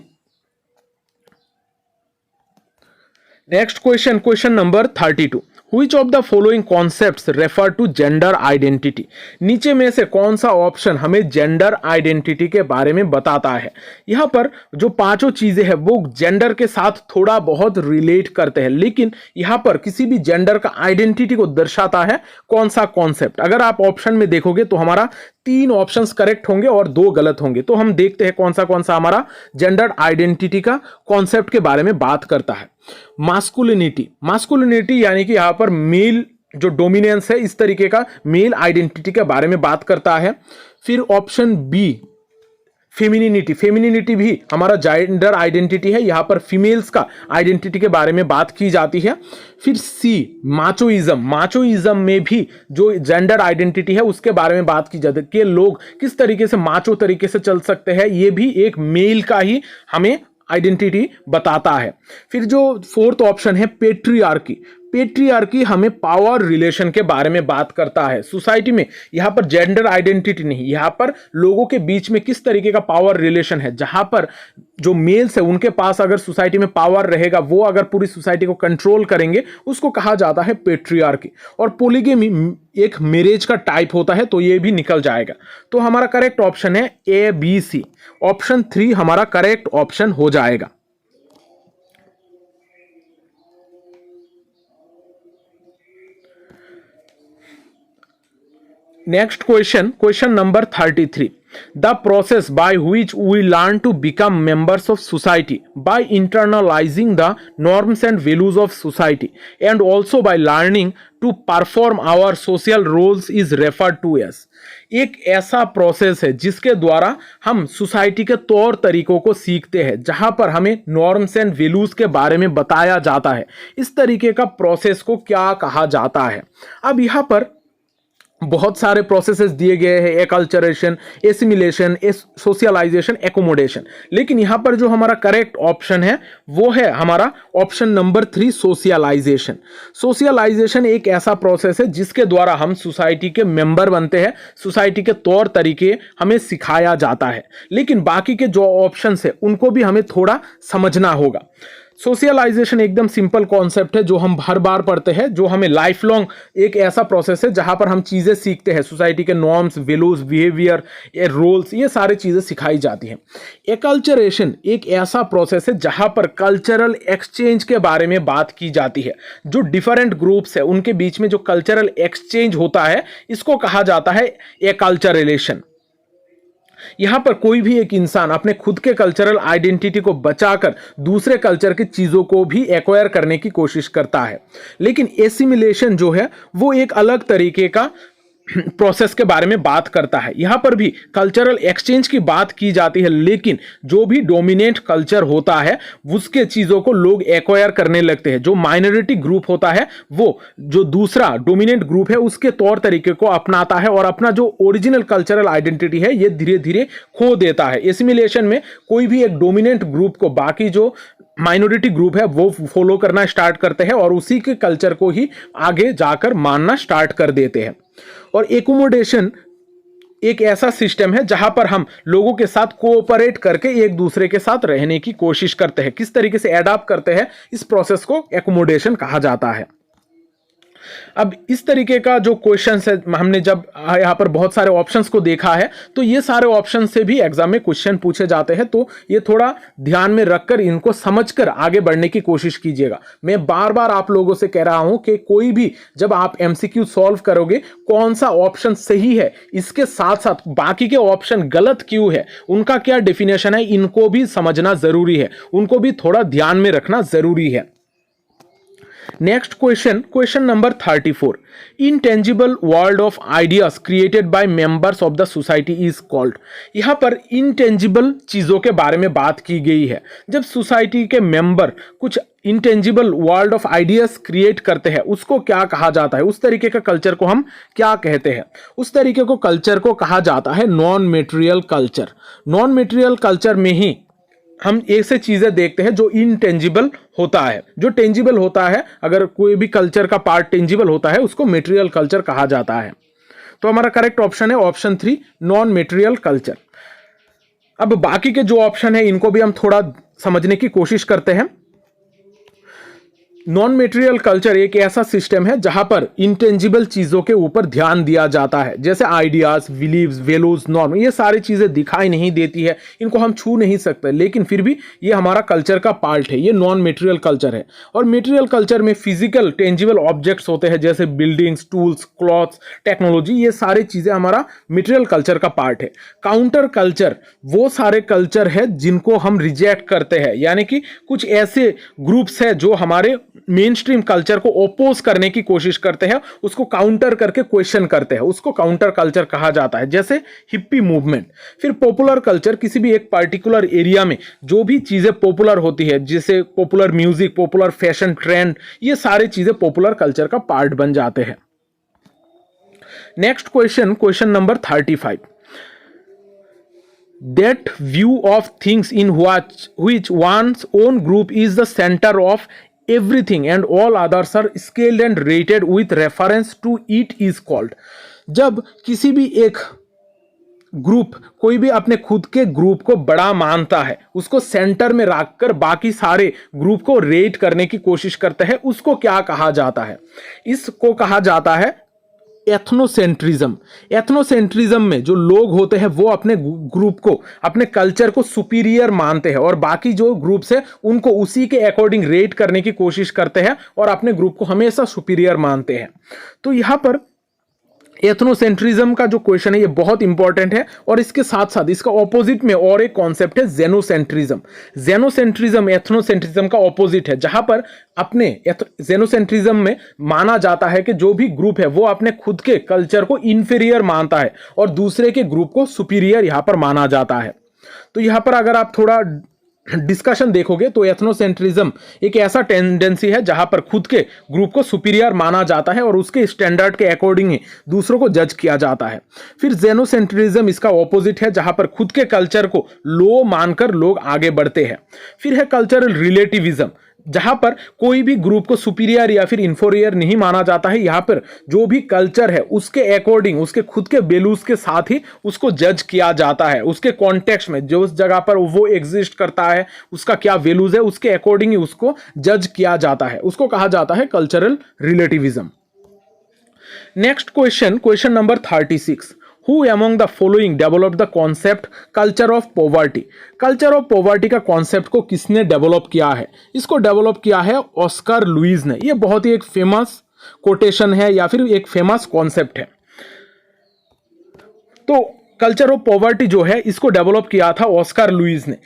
Next question, question number 32, Which of the following concepts refer to gender identity? नीचे में से कौन सा ऑप्शन हमें जेंडर आइडेंटिटी के बारे में बताता है? यहाँ पर जो पांचों चीजें हैं वो जेंडर के साथ थोड़ा बहुत रिलेट करते हैं, लेकिन यहाँ पर किसी भी जेंडर का आइडेंटिटी को दर्शाता है कौन सा कॉन्सेप्ट? अगर आप ऑप्शन में देखोगे तो हमारा 3 ऑप्शंस करेक्ट होंगे और 2 गलत होंगे। तो हम देखते हैं कौन सा हमारा जेंडर आइडेंटिटी का कॉन्सेप्ट के बारे में बात करता है। मास्कुलिनिटी यानी कि यहां पर मेल जो डोमिनेंस है, इस तरीके का मेल आइडेंटिटी के बारे में बात करता है। फिर ऑप्शन बी फेमिनिटी भी हमारा जेंडर आइडेंटिटी है, यहां पर फीमेल्स का आइडेंटिटी के बारे में बात की जाती है। फिर सी माचोइज्म में भी जो जेंडर आइडेंटिटी है उसके बारे में बात की जाती है कि लोग किस तरीके से माचो तरीके से चल सकते हैं, ये भी एक मेल का ही हमें आइडेंटिटी बताता है। फिर जो 4th ऑप्शन है पेट्रियार्की हमें पावर रिलेशन के बारे में बात करता है। सोसाइटी में यहां पर जेंडर आइडेंटिटी नहीं, यहां पर लोगों के बीच में किस तरीके का पावर रिलेशन है, जहां पर जो मेल्स है उनके पास अगर सोसाइटी में पावर रहेगा, वो अगर पूरी सोसाइटी को कंट्रोल करेंगे, उसको कहा जाता है पेट्रियार्की। और पोलीगेमी एक मैरिज का टाइप होता है, तो ये भी निकल जाएगा। तो हमारा करेक्ट ऑप्शन है ए बी सी, ऑप्शन 3 हमारा करेक्ट ऑप्शन हो जाएगा। Next question, question number 33, the process by which we learn to become members of society by internalising the norms and values of society and also by learning to perform our social roles is referred to as. एक ऐसा process है जिसके द्वारा हम society के तौर तरीकों को सीखते हैं, जहां पर हमें नॉर्म्स एंड वैल्यूज के बारे में बताया जाता है। इस तरीके का प्रोसेस को क्या कहा जाता है? अब यहां पर बहुत सारे प्रोसेसेस दिए गए हैं, एकल्चरेशन, एसिमिलेशन, सोशलाइजेशन, एकोमोडेशन, लेकिन यहां पर जो हमारा करेक्ट ऑप्शन है वो है हमारा ऑप्शन नंबर 3 सोशलाइजेशन। सोशलाइजेशन एक ऐसा प्रोसेस है जिसके द्वारा हम सोसाइटी के मेंबर बनते हैं, सोसाइटी के तौर तरीके हमें सिखाया जाता है। लेकिन बाकी के जो ऑप्शंस है उनको भी हमें थोड़ा समझना होगा। सोशलाइजेशन एकदम सिंपल कॉन्सेप्ट है जो हम हर बार पढ़ते हैं, जो हमें लाइफ लॉन्ग एक ऐसा प्रोसेस है जहां पर हम चीजें सीखते हैं, सोसाइटी के नॉर्म्स, वैल्यूज, बिहेवियर, रोल्स, ये सारी चीजें सिखाई जाती हैं। एकल्चरेशन एक ऐसा प्रोसेस है जहां पर कल्चरल एक्सचेंज के बारे में बात की जाती है। जो डिफरेंट ग्रुप्स है उनके बीच में जो कल्चरल एक्सचेंज होता है, इसको कहा जाता है एकल्चरेशन। यहां पर कोई भी एक इंसान अपने खुद के कल्चरल आइडेंटिटी को बचाकर दूसरे कल्चर की चीजों को भी एक्वायर करने की कोशिश करता है। लेकिन एसिमिलेशन जो है वो एक अलग तरीके का प्रोसेस के बारे में बात करता है। यहां पर भी कल्चरल एक्सचेंज की बात की जाती है, लेकिन जो भी डोमिनेंट कल्चर होता है उसके चीजों को लोग एक्वायर करने लगते हैं। जो माइनॉरिटी ग्रुप होता है वो जो दूसरा डोमिनेंट ग्रुप है उसके तौर तरीके को अपनाता है और अपना जो ओरिजिनल कल्चरल आइडेंटिटी है ये धीरे धीरे खो देता है। एसिमिलेशन में कोई भी एक डोमिनेंट ग्रुप को बाकी जो माइनॉरिटी ग्रुप है वो फॉलो करना स्टार्ट करते हैं और उसी के कल्चर को ही आगे जाकर मानना स्टार्ट कर देते हैं। और एकोमोडेशन एक ऐसा सिस्टम है जहां पर हम लोगों के साथ कोऑपरेट करके एक दूसरे के साथ रहने की कोशिश करते हैं, किस तरीके से एडॉप्ट करते हैं, इस प्रोसेस को एकोमोडेशन कहा जाता है। अब इस तरीके का जो क्वेश्चन है, हमने जब यहाँ पर बहुत सारे ऑप्शंस को देखा है तो ये सारे ऑप्शन से भी एग्जाम में क्वेश्चन पूछे जाते हैं, तो ये थोड़ा ध्यान में रखकर इनको समझकर आगे बढ़ने की कोशिश कीजिएगा। मैं बार बार आप लोगों से कह रहा हूं कि कोई भी जब आप एमसीक्यू सॉल्व करोगे कौन सा ऑप्शन सही है, इसके साथ साथ बाकी के ऑप्शन गलत क्यों है, उनका क्या डेफिनेशन है, इनको भी समझना जरूरी है, उनको भी थोड़ा ध्यान में रखना जरूरी है। Next question, question number 34, intangible world of ideas created by members of the society is called. यहां पर इनटेंजिबल चीजों के बारे में बात की गई है। जब सोसाइटी के मेंबर कुछ intangible world of ideas create करते हैं उसको क्या कहा जाता है, उस तरीके का कल्चर को हम क्या कहते हैं? उस तरीके को कल्चर को कहा जाता है non material culture. Non material culture में ही हम ऐसे चीजें देखते हैं जो इनटेंजिबल होता है। जो टेंजिबल होता है, अगर कोई भी कल्चर का पार्ट टेंजिबल होता है उसको मेटेरियल कल्चर कहा जाता है। तो हमारा करेक्ट ऑप्शन है ऑप्शन 3 नॉन मेटेरियल कल्चर। अब बाकी के जो ऑप्शन है इनको भी हम थोड़ा समझने की कोशिश करते हैं। नॉन मेटेरियल कल्चर एक ऐसा सिस्टम है जहां पर इंटेंजिबल चीजों के ऊपर ध्यान दिया जाता है, जैसे आइडियाज, बिलीव्स, वैल्यूज, नॉर्म, ये सारी चीजें दिखाई नहीं देती है, इनको हम छू नहीं सकते, लेकिन फिर भी ये हमारा कल्चर का पार्ट है। ये नॉन मेटेरियल कल्चर है। और मेटेरियल कल्चर में फिजिकल टेंजिबल ऑब्जेक्ट्स होते हैं, जैसे बिल्डिंग्स, टूल्स, क्लॉथ्स, टेक्नोलॉजी, ये सारी चीजें हमारा मेटेरियल कल्चर का पार्ट है। काउंटर कल्चर वो सारे कल्चर है जिनको हम रिजेक्ट करते हैं, यानी कि कुछ ऐसे ग्रुप्स है जो हमारे मेन स्ट्रीम कल्चर को ओपोज करने की कोशिश करते हैं, उसको काउंटर करके क्वेश्चन करते हैं, उसको काउंटर कल्चर कहा जाता है, जैसे हिप्पी मूवमेंट। फिर पॉपुलर कल्चर, किसी भी एक पर्टिकुलर एरिया में जो भी चीजें पॉपुलर होती है, जैसे popular music, popular fashion trend, ये सारी चीजें पॉपुलर कल्चर का पार्ट बन जाते हैं। Next question, question number 35। That view of things in which one's own group is the center of everything and all others are scaled and rated with reference to it is called। जब किसी भी एक group, कोई भी अपने खुद के group को बड़ा मानता है, उसको सेंटर में रखकर बाकी सारे ग्रुप को रेट करने की कोशिश करता है, उसको क्या कहा जाता है? इसको कहा जाता है एथनोसेंट्रिज्म। एथनोसेंट्रिज्म में जो लोग होते हैं वो अपने ग्रुप को, अपने कल्चर को सुपीरियर मानते हैं और बाकी जो ग्रुप्स है उनको उसी के अकॉर्डिंग रेट करने की कोशिश करते हैं और अपने ग्रुप को हमेशा सुपीरियर मानते हैं। तो यहां पर एथनोसेंट्रिज्म का जो क्वेश्चन है ये बहुत इंपॉर्टेंट है। और इसके साथ साथ इसका ऑपोजिट में और एक कॉन्सेप्ट है जेनोसेंट्रिज्म। जेनोसेंट्रिज्म एथनोसेंट्रिज्म का ऑपोजिट है, जहां पर अपने जेनोसेंट्रिज्म में माना जाता है कि जो भी ग्रुप है वो अपने खुद के कल्चर को इंफीरियर मानता है और दूसरे के ग्रुप को सुपीरियर यहां पर माना जाता है। तो यहां पर अगर आप थोड़ा डिस्कशन देखोगे तो एथनोसेंट्रिज्म एक ऐसा टेंडेंसी है जहां पर खुद के ग्रुप को सुपीरियर माना जाता है और उसके स्टैंडर्ड के अकॉर्डिंग ही दूसरों को जज किया जाता है। फिर जेनोसेंट्रिज्म इसका ऑपोजिट है, जहां पर खुद के कल्चर को लो मानकर लोग आगे बढ़ते हैं। फिर है कल्चरल रिलेटिविज्म, जहां पर कोई भी ग्रुप को सुपीरियर या फिर इंफीरियर नहीं माना जाता है। यहां पर जो भी कल्चर है उसके अकॉर्डिंग, उसके खुद के वैल्यूज के साथ ही उसको जज किया जाता है, उसके कॉन्टेक्स्ट में, जो उस जगह पर वो एग्जिस्ट करता है, उसका क्या वैल्यूज है, उसके अकॉर्डिंग ही उसको जज किया जाता है। उसको कहा जाता है cultural relativism. Next question, question number 36। Who among the following developed the concept culture of poverty? Culture of poverty का कॉन्सेप्ट को किसने डेवलप किया है? इसको डेवलप किया है ऑस्कर लुईस ने। यह बहुत ही एक फेमस कोटेशन है या फिर एक फेमस कॉन्सेप्ट है। तो कल्चर ऑफ पॉवर्टी जो है इसको डेवलप किया था ऑस्कर लुईस ने।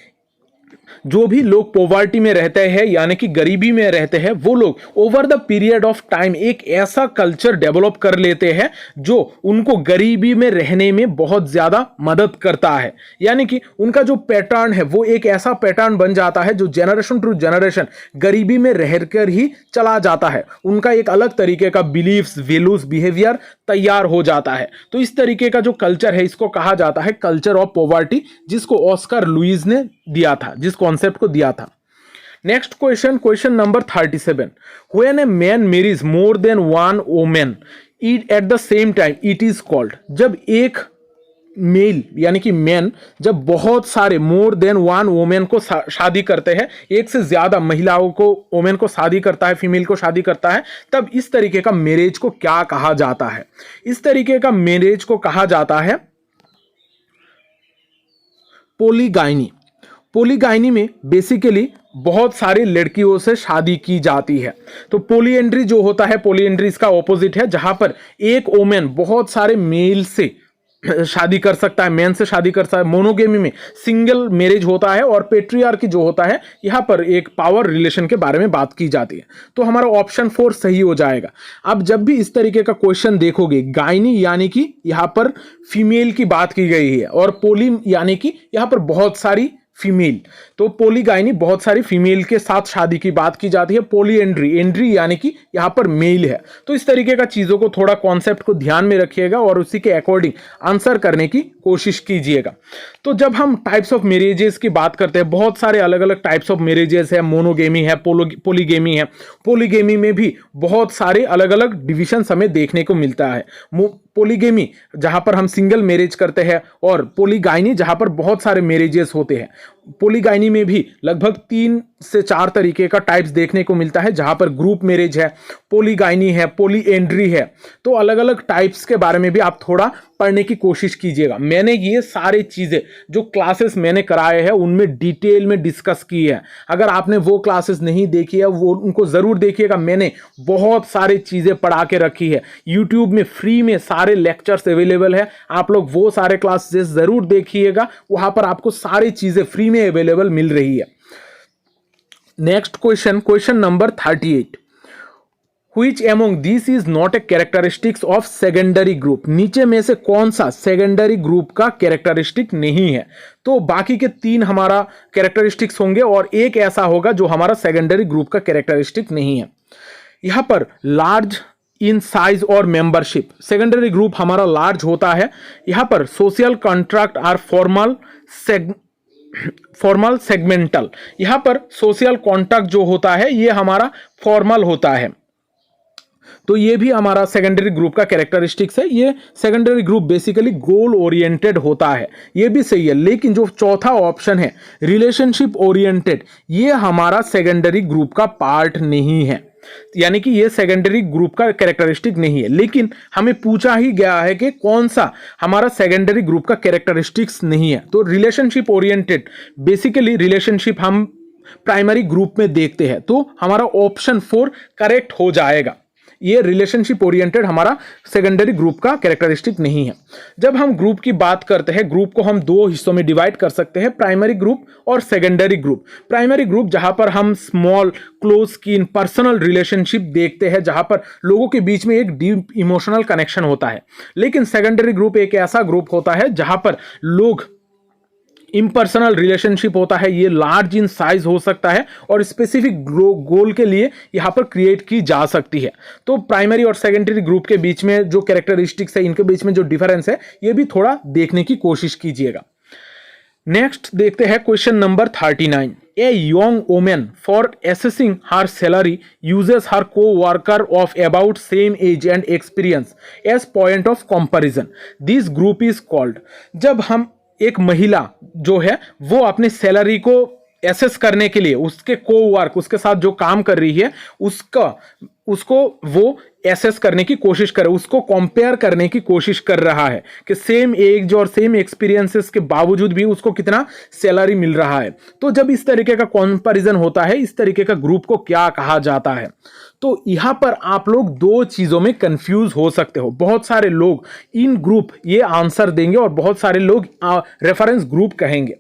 जो भी लोग पॉवर्टी में रहते हैं यानी कि गरीबी में रहते हैं, वो लोग over the period of time एक ऐसा कल्चर डेवलप कर लेते हैं जो उनको गरीबी में रहने में बहुत ज्यादा मदद करता है। यानी कि उनका जो पैटर्न है वो एक ऐसा पैटर्न बन जाता है जो जनरेशन टू जनरेशन गरीबी में रहकर ही चला जाता है। उनका एक अलग तरीके का बिलीफ्स, वैल्यूज, बिहेवियर तैयार हो जाता है। तो इस तरीके का जो कल्चर है इसको कहा जाता है कल्चर ऑफ पॉवर्टी, जिसको ऑस्कर लुईस ने दिया था, जिस कॉन्सेप्ट को दिया था। Next question, question number 37। When a man marries more than one women at the same time it is called. जब एक मेल यानी कि मैन जब बहुत सारे मोर देन वन वुमेन को शादी करते हैं, एक से ज्यादा महिलाओं को, वुमेन को शादी करता है, फीमेल को शादी करता है, तब इस तरीके का मैरिज को क्या कहा जाता है? इस तरीके का मैरिज को कहा जाता है पोलीगाइनी। पोलीगाइनी में बेसिकली बहुत सारी लड़कियों से शादी की जाती है। तो पोलीएंड्री जो होता है, पोलीएंड्री इसका ऑपोजिट है, जहां पर एक वुमेन बहुत सारे मेल से शादी कर सकता है, मैन से शादी कर सकता है। मोनोगेमी में सिंगल मैरिज होता है और पेट्रियार्की जो होता है, यहां पर एक पावर रिलेशन के बारे में बात की जाती है। तो हमारा ऑप्शन 4 सही हो जाएगा। अब जब भी इस तरीके का क्वेश्चन देखोगे, गायनी यानी कि यहां पर फीमेल की बात की गई है और पोली यानी कि यहां पर बहुत सारी फीमेल, तो पोलीगाइनी बहुत सारी फीमेल के साथ शादी की बात की जाती है। पोलीएंड्री, एंड्री यानी कि यहां पर मेल है। तो इस तरीके का चीजों को थोड़ा कॉन्सेप्ट को ध्यान में रखिएगा और उसी के अकॉर्डिंग आंसर करने की कोशिश कीजिएगा। तो जब हम टाइप्स ऑफ मैरिजेस की बात करते हैं, बहुत सारे अलग अलग टाइप्स ऑफ मैरिजेस है। मोनोगेमी है, पोलीगेमी है। पोलीगेमी में भी बहुत सारे अलग अलग डिविजन हमें देखने को मिलता है। पोलीगेमी जहां पर हम सिंगल मैरिज करते हैं और पोलीगाइनी जहां पर बहुत सारे मैरिजेस होते हैं। पॉलीगाइनी में भी लगभग 3 से 4 तरीके का टाइप्स देखने को मिलता है, जहां पर ग्रुप मैरिज है, पॉलीगाइनी है, पॉलीएंड्री है। तो अलग अलग टाइप्स के बारे में भी आप थोड़ा पढ़ने की कोशिश कीजिएगा। मैंने ये सारी चीज़ें जो क्लासेस मैंने कराए हैं उनमें डिटेल में डिस्कस की है। अगर आपने वो क्लासेस नहीं देखी है वो उनको ज़रूर देखिएगा। मैंने बहुत सारी चीज़ें पढ़ा के रखी है, यूट्यूब में फ्री में सारे लेक्चर्स अवेलेबल है। आप लोग वो सारे क्लासेस ज़रूर देखिएगा, वहाँ पर आपको सारी चीज़ें फ्री में अवेलेबल मिल रही है। Next question number 38, Which among these is not a characteristics of secondary group? नीचे में से कौन सा सेकेंडरी ग्रुप का कैरेक्टरिस्टिक नहीं है? तो बाकी के 3 हमारा कैरेक्टरिस्टिक्स होंगे और एक ऐसा होगा जो हमारा सेकेंडरी ग्रुप का कैरेक्टरिस्टिक नहीं है। यहां पर लार्ज इन साइज और मेंबरशिप, सेकेंडरी ग्रुप हमारा लार्ज होता है। यहां पर social contract are formal segmental, यहां पर सोशल कॉन्ट्रैक्ट जो होता है ये हमारा फॉर्मल होता है। तो ये भी हमारा सेकेंडरी ग्रुप का कैरेक्टरिस्टिक्स है। ये secondary group basically goal oriented होता है, ये भी सही है। लेकिन जो चौथा ऑप्शन है रिलेशनशिप ओरिएंटेड, ये हमारा सेकेंडरी ग्रुप का पार्ट नहीं है, यानी कि ये सेकेंडरी ग्रुप का कैरेक्टरिस्टिक नहीं है। लेकिन हमें पूछा ही गया है कि कौन सा हमारा सेकेंडरी ग्रुप का कैरेक्टरिस्टिक्स नहीं है। तो रिलेशनशिप ओरिएंटेड, बेसिकली रिलेशनशिप हम प्राइमरी ग्रुप में देखते हैं, तो हमारा ऑप्शन 4 करेक्ट हो जाएगा। ये रिलेशनशिप ओरिएंटेड हमारा सेकेंडरी ग्रुप का कैरेक्टरिस्टिक नहीं है। जब हम ग्रुप की बात करते हैं, ग्रुप को हम 2 हिस्सों में डिवाइड कर सकते हैं, प्राइमरी ग्रुप और सेकेंडरी ग्रुप। प्राइमरी ग्रुप जहां पर हम स्मॉल क्लोज कीन पर्सनल रिलेशनशिप देखते हैं, जहां पर लोगों के बीच में एक डीप इमोशनल कनेक्शन होता है। लेकिन सेकेंडरी ग्रुप एक ऐसा ग्रुप होता है जहां पर लोग इम्पर्सनल रिलेशनशिप होता है, ये लार्ज इन साइज हो सकता है और स्पेसिफिक गोल के लिए यहां पर क्रिएट की जा सकती है। तो प्राइमरी और सेकेंडरी ग्रुप के बीच में जो कैरेक्टरिस्टिक्स है, इनके बीच में जो डिफरेंस है, ये भी थोड़ा देखने की कोशिश कीजिएगा। नेक्स्ट देखते हैं question number 39, a young women for assessing her salary uses her co-worker of about same age and experience as point of comparison. This group is called, जब हम एक महिला जो है वो अपने सैलरी को एसेस करने के लिए उसके को-वर्क, उसके साथ जो काम कर रही है उसको वो एसेस करने की कोशिश करे, उसको कंपेयर करने की कोशिश कर रहा है कि सेम एज और सेम एक्सपीरियंसेस के बावजूद भी उसको कितना सैलरी मिल रहा है। तो जब इस तरीके का कंपैरिजन होता है, इस तरीके का ग्रुप को क्या कहा जाता है? तो यहां पर आप लोग 2 चीजों में कंफ्यूज हो सकते हो। बहुत सारे लोग इन ग्रुप ये आंसर देंगे और बहुत सारे लोग रेफरेंस ग्रुप कहेंगे।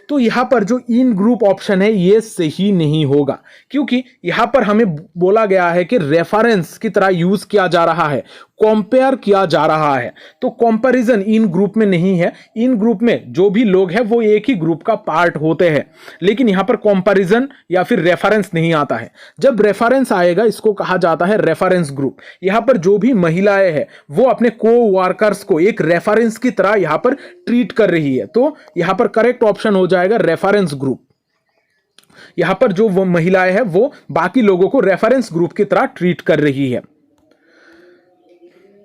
तो यहां पर जो इन ग्रुप ऑप्शन है ये सही नहीं होगा, क्योंकि यहां पर हमें बोला गया है कि रेफरेंस की तरह यूज किया जा रहा है, कंपेयर किया जा रहा है। तो कंपैरिजन इन ग्रुप में नहीं है। इन ग्रुप में जो भी लोग हैं वो एक ही ग्रुप का पार्ट होते हैं, लेकिन यहां पर कंपैरिजन या फिर रेफरेंस नहीं आता है। जब रेफरेंस आएगा इसको कहा जाता है रेफरेंस ग्रुप। यहां पर जो भी महिलाएं हैं वो अपने को-वर्कर्स को एक रेफरेंस की तरह यहां पर ट्रीट कर रही है। तो यहां पर करेक्ट ऑप्शन हो जाएगा रेफरेंस ग्रुप। यहां पर जो वो महिलाएं हैं वो बाकी लोगों को रेफरेंस ग्रुप की तरह ट्रीट कर रही है।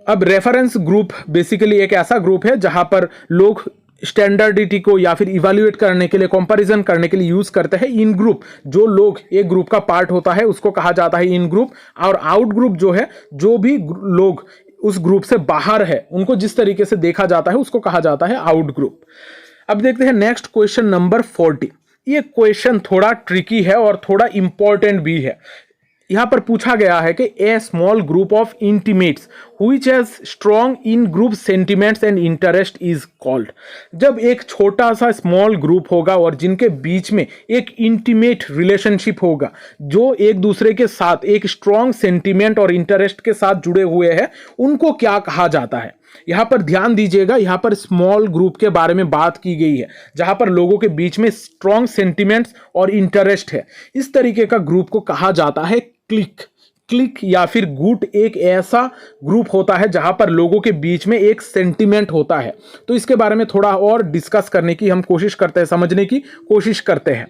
अब रेफरेंस ग्रुप बेसिकली एक ऐसा ग्रुप है जहां पर लोग स्टैंडर्डिटी को या फिर इवैल्यूएट करने के लिए, कंपैरिजन करने के लिए यूज करते हैं। इन ग्रुप जो लोग एक ग्रुप का पार्ट होता है उसको कहा जाता है इन ग्रुप, और आउट ग्रुप जो है जो भी लोग उस ग्रुप से बाहर है उनको जिस तरीके से देखा जाता है उसको कहा जाता है आउट ग्रुप। अब देखते हैं नेक्स्ट क्वेश्चन नंबर 40। ये क्वेश्चन थोड़ा ट्रिकी है और थोड़ा इंपॉर्टेंट भी है। यहां पर पूछा गया है कि a small group of intimates which has strong in group sentiments and interest is called. जब एक छोटा सा स्मॉल ग्रुप होगा और जिनके बीच में एक इंटीमेट रिलेशनशिप होगा, जो एक दूसरे के साथ एक स्ट्रॉन्ग सेंटिमेंट और इंटरेस्ट के साथ जुड़े हुए हैं, उनको क्या कहा जाता है? यहां पर ध्यान दीजिएगा, यहां पर स्मॉल ग्रुप के बारे में बात की गई है जहां पर लोगों के बीच में स्ट्रॉन्ग सेंटिमेंट्स और इंटरेस्ट है। इस तरीके का ग्रुप को कहा जाता है क्लिक या फिर गुट। एक ऐसा ग्रुप होता है जहां पर लोगों के बीच में एक सेंटिमेंट होता है। तो इसके बारे में थोड़ा और डिस्कस करने की हम कोशिश करते हैं, समझने की कोशिश करते हैं।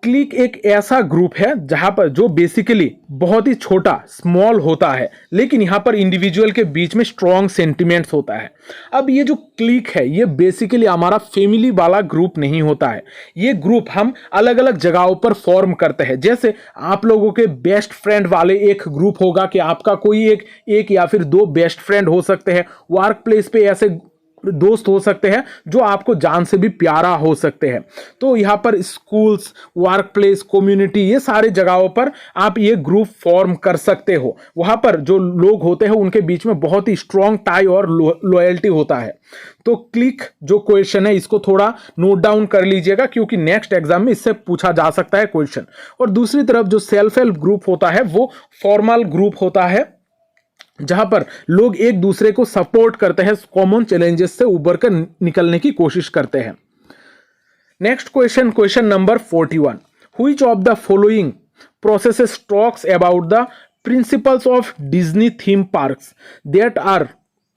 क्लिक एक ऐसा ग्रुप है जहां पर जो बेसिकली बहुत ही छोटा स्मॉल होता है, लेकिन यहां पर इंडिविजुअल के बीच में स्ट्रॉन्ग सेंटिमेंट्स होता है। अब ये जो क्लिक है ये बेसिकली हमारा फैमिली वाला ग्रुप नहीं होता है। ये ग्रुप हम अलग अलग जगहों पर फॉर्म करते हैं। जैसे आप लोगों के बेस्ट फ्रेंड वाले एक ग्रुप होगा कि आपका कोई एक या फिर दो बेस्ट फ्रेंड हो सकते हैं। वर्क प्लेस पे ऐसे दोस्त हो सकते हैं जो आपको जान से भी प्यारा हो सकते हैं। तो यहाँ पर स्कूल्स, वर्क प्लेस, कम्युनिटी, ये सारे जगहों पर आप ये ग्रुप फॉर्म कर सकते हो। वहाँ पर जो लोग होते हैं उनके बीच में बहुत ही स्ट्रॉन्ग टाई और लॉयल्टी होता है। तो क्लिक जो क्वेश्चन है इसको थोड़ा नोट डाउन कर लीजिएगा, क्योंकि नेक्स्ट एग्जाम में इससे पूछा जा सकता है क्वेश्चन। और दूसरी तरफ जो सेल्फ हेल्प ग्रुप होता है वो फॉर्मल ग्रुप होता है, जहां पर लोग एक दूसरे को सपोर्ट करते हैं, कॉमन चैलेंजेस से उबर कर निकलने की कोशिश करते हैं। Next question, question number 41, which of the following processes talks about the principles of Disney theme parks that are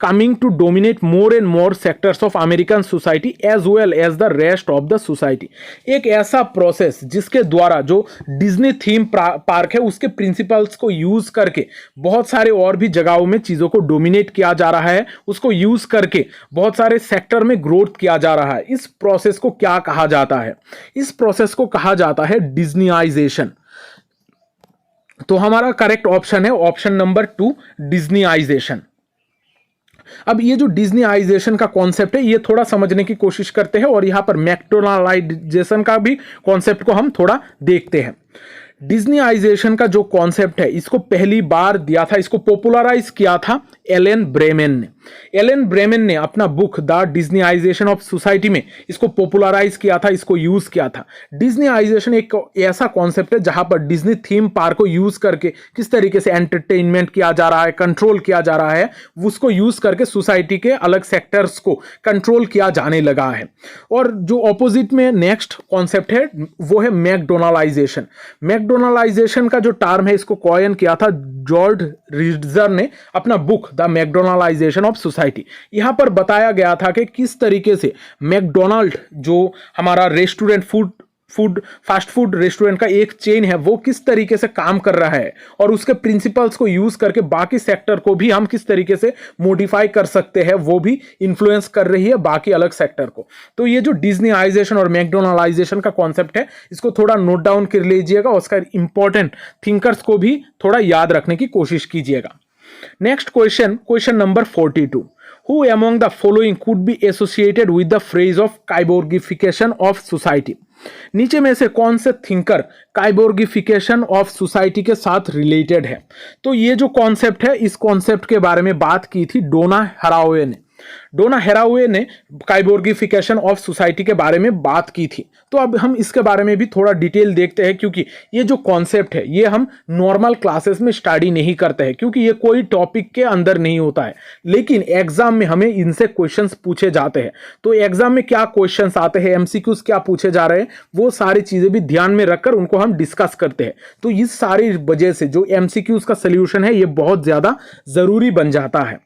coming to dominate more and more sectors of American society as well as the rest of the society। एक ऐसा process जिसके द्वारा जो Disney theme park है उसके principles को use करके बहुत सारे और भी जगहों में चीज़ों को डोमिनेट किया जा रहा है, उसको यूज करके बहुत सारे सेक्टर में ग्रोथ किया जा रहा है। इस प्रोसेस को क्या कहा जाता है? इस प्रोसेस को कहा जाता है डिज्नीआइजेशन। तो हमारा करेक्ट ऑप्शन है ऑप्शन नंबर 2, डिज्नीआइजेशन। अब ये जो डिज्नीआइजेशन का कॉन्सेप्ट है ये थोड़ा समझने की कोशिश करते हैं और यहां पर मैकडोनाल्डाइजेशन का भी कॉन्सेप्ट को हम थोड़ा देखते हैं। डिज्नीआइजेशन का जो कॉन्सेप्ट है इसको पहली बार दिया था, इसको पॉपुलराइज किया था एलन ब्रेमेन ने। एलन ब्रेमेन ने अपना बुक द डिज्नीआइजेशन ऑफ सोसाइटी में इसको पॉपुलराइज किया था, इसको यूज किया था। डिज्नीआइजेशन एक ऐसा कॉन्सेप्ट है जहां पर डिज्नी थीम पार्क को यूज करके किस तरीके से एंटरटेनमेंट किया जा रहा है, कंट्रोल किया जा रहा है, उसको यूज करके सोसाइटी के अलग सेक्टर्स को कंट्रोल किया जाने लगा है। और जो ऑपोजिट में नेक्स्ट कॉन्सेप्ट है वो है मैकडोनाल्डाइजेशन। मैकडोनाल्डाइजेशन का जो टर्म है इसको कॉइन किया था जॉर्ज रिडजर ने अपना बुक द मैकडोनाल्डाइजेशन ऑफ सोसाइटी। यहां पर बताया गया था कि किस तरीके से मैकडोनाल्ड जो हमारा रेस्टोरेंट फास्ट फूड रेस्टोरेंट का एक चेन है वो किस तरीके से काम कर रहा है और उसके प्रिंसिपल्स को यूज करके बाकी सेक्टर को भी हम किस तरीके से मॉडिफाई कर सकते हैं, वो भी इन्फ्लुएंस कर रही है बाकी अलग सेक्टर को। तो ये जो डिज्नीआइजेशन और मैकडोनाल्डाइजेशन का कॉन्सेप्ट है इसको थोड़ा नोट डाउन कर लीजिएगा, उसका इंपॉर्टेंट थिंकर्स को भी थोड़ा याद रखने की कोशिश कीजिएगा। Next question, question number 42, who among the following could be associated with the phrase of cyborgification of society? नीचे में से कौन से थिंकर काइबोर्गिफिकेशन ऑफ सोसाइटी के साथ रिलेटेड है? तो ये जो कॉन्सेप्ट है इस कॉन्सेप्ट के बारे में बात की थी डोना हैरावे ने। डोना हैरावे ने काइबोर्गिफिकेशन ऑफ सोसाइटी के बारे में बात की थी। तो अब हम इसके बारे में भी थोड़ा डिटेल देखते हैं, क्योंकि ये जो कॉन्सेप्ट है ये हम नॉर्मल क्लासेस में स्टडी नहीं करते हैं, क्योंकि ये कोई टॉपिक के अंदर नहीं होता है, लेकिन एग्जाम में हमें इनसे क्वेश्चंस पूछे जाते हैं। तो एग्जाम में क्या क्वेश्चंस आते हैं, एमसीक्यूज क्या पूछे जा रहे हैं, वो सारी चीजें भी ध्यान में रखकर उनको हम डिस्कस करते हैं। तो इस सारी वजह से जो एमसीक्यूज का सोल्यूशन है ये बहुत ज्यादा जरूरी बन जाता है।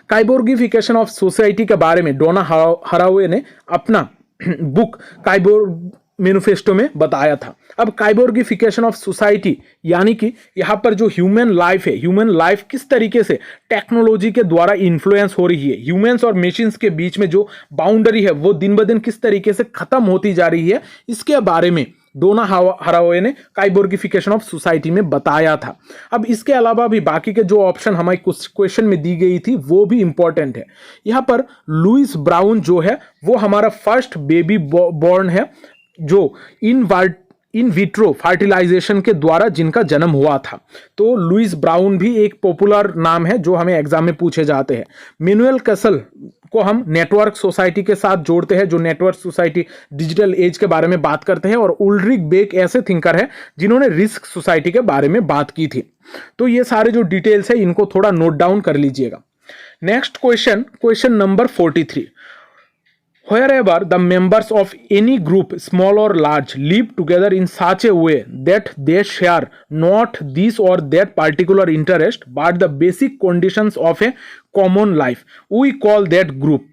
काइबोर्गिफिकेशन ऑफ सोसाइटी के बारे में डोना हैरावे ने अपना बुक काइबोर्ग मैनिफेस्टो में बताया था। अब काइबोर्गिफिकेशन ऑफ सोसाइटी यानी कि यहाँ पर जो ह्यूमन लाइफ है, ह्यूमन लाइफ किस तरीके से टेक्नोलॉजी के द्वारा इन्फ्लुएंस हो रही है, ह्यूमंस और मशीन्स के बीच में जो बाउंड्री है वो दिन ब दिन किस तरीके से खत्म होती जा रही है, इसके बारे में डोना हैरावे ने काइबोर्गिफिकेशन ऑफ सोसाइटी में बताया था। अब इसके अलावा भी बाकी के जो ऑप्शन हमारे क्वेश्चन में दी गई थी वो भी इंपॉर्टेंट है। यहाँ पर लुइस ब्राउन जो है वो हमारा फर्स्ट बेबी बॉर्न है जो इन विट्रो फर्टिलाइजेशन के द्वारा जिनका जन्म हुआ था। तो लुइस ब्राउन भी एक पॉपुलर नाम है जो हमें एग्जाम में पूछे जाते हैं। मैनुअल कैसल को हम नेटवर्क सोसाइटी के साथ जोड़ते हैं, जो नेटवर्क सोसाइटी डिजिटल एज के बारे में बात करते हैं। और उल्रिक बेक ऐसे थिंकर है जिन्होंने रिस्क सोसाइटी के बारे में बात की थी। तो ये सारे जो डिटेल्स है इनको थोड़ा नोट डाउन कर लीजिएगा। Next question, question number 43, wherever the members of any group, small or large, live together in such a way that they share not this or that particular interest but the basic conditions of a common life, we call that group।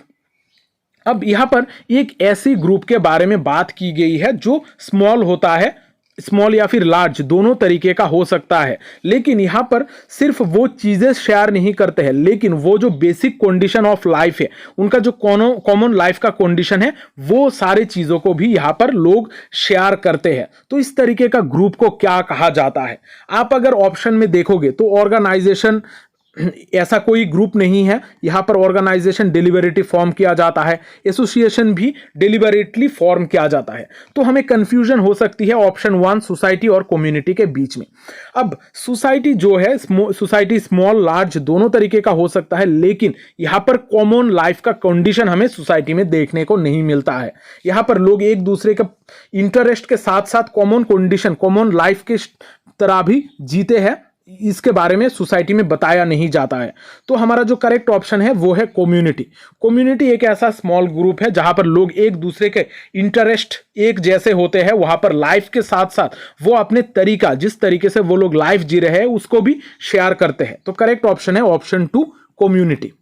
अब यहाँ पर एक ऐसी group के बारे में बात की गई है जो स्मॉल होता है, स्मॉल या फिर लार्ज दोनों तरीके का हो सकता है, लेकिन यहाँ पर सिर्फ वो चीज़ें शेयर नहीं करते हैं, लेकिन वो जो बेसिक कंडीशन ऑफ लाइफ है, उनका जो कॉमन लाइफ का कंडीशन है, वो सारी चीज़ों को भी यहाँ पर लोग शेयर करते हैं। तो इस तरीके का ग्रुप को क्या कहा जाता है? आप अगर ऑप्शन में देखोगे तो ऑर्गेनाइजेशन ऐसा कोई ग्रुप नहीं है। यहाँ पर ऑर्गेनाइजेशन डिलिबरेटली फॉर्म किया जाता है, एसोसिएशन भी डिलिबरेटली फॉर्म किया जाता है। तो हमें कंफ्यूजन हो सकती है ऑप्शन 1 सोसाइटी और कम्युनिटी के बीच में। अब सोसाइटी जो है, सोसाइटी स्मॉल लार्ज दोनों तरीके का हो सकता है, लेकिन यहाँ पर कॉमन लाइफ का कंडीशन हमें सोसाइटी में देखने को नहीं मिलता है। यहाँ पर लोग एक दूसरे के इंटरेस्ट के साथ साथ कॉमन कंडीशन, कॉमन लाइफ के तरह भी जीते हैं, इसके बारे में सोसाइटी में बताया नहीं जाता है। तो हमारा जो करेक्ट ऑप्शन है वो है कम्युनिटी। कम्युनिटी एक ऐसा स्मॉल ग्रुप है जहां पर लोग एक दूसरे के इंटरेस्ट एक जैसे होते हैं, वहां पर लाइफ के साथ साथ वो अपने तरीका, जिस तरीके से वो लोग लाइफ जी रहे हैं, उसको भी शेयर करते हैं। तो करेक्ट ऑप्शन है option 2 community.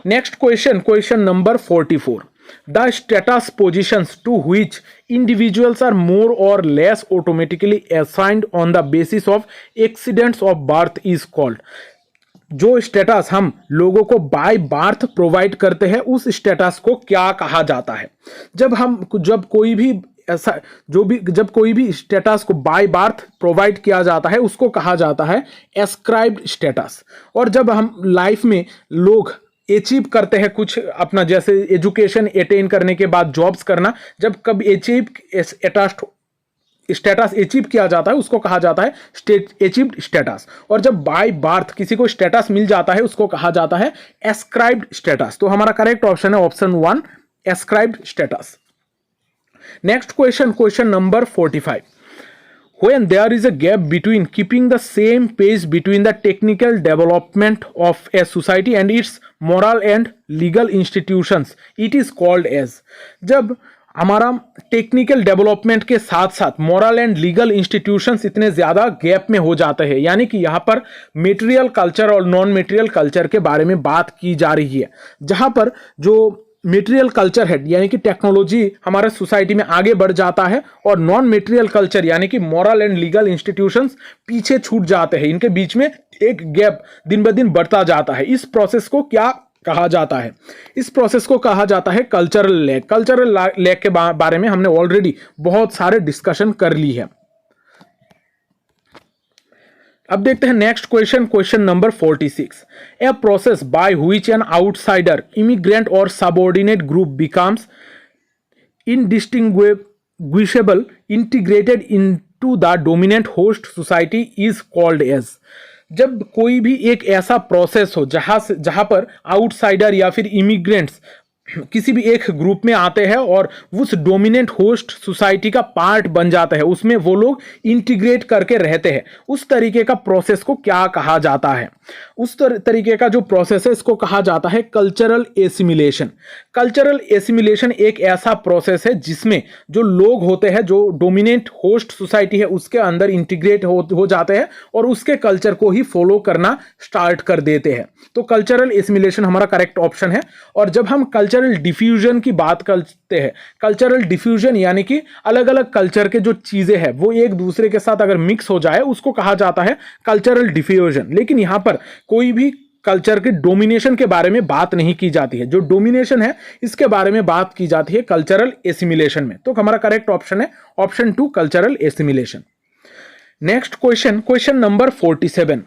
Next question, question number 44। The status positions to which individuals are more or less automatically assigned on the basis of accidents of birth is called। जो status हम लोगों को by birth provide करते हैं, उस status को क्या कहा जाता है? जब कोई भी स्टेटस को बाय बर्थ प्रोवाइड किया जाता है, उसको कहा जाता है एस्क्राइब्ड स्टेटस। और जब हम लाइफ में लोग अचीव करते हैं कुछ अपना, जैसे एजुकेशन अटेन करने के बाद जॉब्स करना, जब कभी स्टेटस अचीव किया जाता है, उसको कहा जाता है अचीव्ड स्टेटस। और जब बाय बर्थ किसी को स्टेटस मिल जाता है, उसको कहा जाता है एस्क्राइब्ड स्टेटस। तो हमारा करेक्ट ऑप्शन है option 1 ascribed status. Next question, question number 45। When there is a gap between keeping the same pace between the technical development of a society and its moral and legal institutions, it is called as। जब हमारा technical development के साथ साथ moral and legal institutions इतने ज़्यादा gap में हो जाते हैं, यानी कि यहाँ पर मेटेरियल कल्चर और नॉन मेटेरियल कल्चर के बारे में बात की जा रही है, जहाँ पर जो मेटेरियल कल्चर है यानी कि टेक्नोलॉजी हमारे सोसाइटी में आगे बढ़ जाता है, और नॉन मेटेरियल कल्चर यानी कि मॉरल एंड लीगल इंस्टीट्यूशंस पीछे छूट जाते हैं। इनके बीच में एक गैप दिन ब दिन बढ़ता जाता है। इस प्रोसेस को क्या कहा जाता है? इस प्रोसेस को कहा जाता है कल्चरल लैग। कल्चरल लैग के बारे में हमने ऑलरेडी बहुत सारे डिस्कशन कर ली है। अब देखते हैं next question, question number 46। A process by which an outsider, immigrant और subordinate group becomes indistinguishable integrated into the dominant host society is called as। जब कोई भी एक ऐसा प्रोसेस हो जहां पर आउटसाइडर या फिर इमिग्रेंट्स किसी भी एक ग्रुप में आते हैं और उस डोमिनेंट होस्ट सोसाइटी का पार्ट बन जाता है, उसमें वो लोग इंटीग्रेट करके रहते हैं, उस तरीके का प्रोसेस को क्या कहा जाता है? उस तरीके का जो प्रोसेस है, इसको कहा जाता है कल्चरल एसिमिलेशन। कल्चरल एसिमिलेशन एक ऐसा प्रोसेस है जिसमें जो लोग होते हैं, जो डोमिनेंट होस्ट सोसाइटी है, उसके अंदर इंटीग्रेट हो जाते हैं और उसके कल्चर को ही फॉलो करना स्टार्ट कर देते हैं। तो कल्चरल एसिमिलेशन हमारा करेक्ट ऑप्शन है। और जब हम कल्चरल डिफ्यूजन की बात करते हैं, कल्चरल डिफ्यूजन यानी कि अलग अलग कल्चर के जो चीजें हैं वो एक दूसरे के साथ अगर मिक्स हो जाए, उसको कहा जाता है कल्चरल डिफ्यूजन। लेकिन यहां पर कोई भी कल्चर के डोमिनेशन के बारे में बात नहीं की जाती है। जो डोमिनेशन है इसके बारे में बात की जाती है कल्चरल एसिमिलेशन में। तो हमारा करेक्ट ऑप्शन है option 2 cultural assimilation. Next question, question number 47।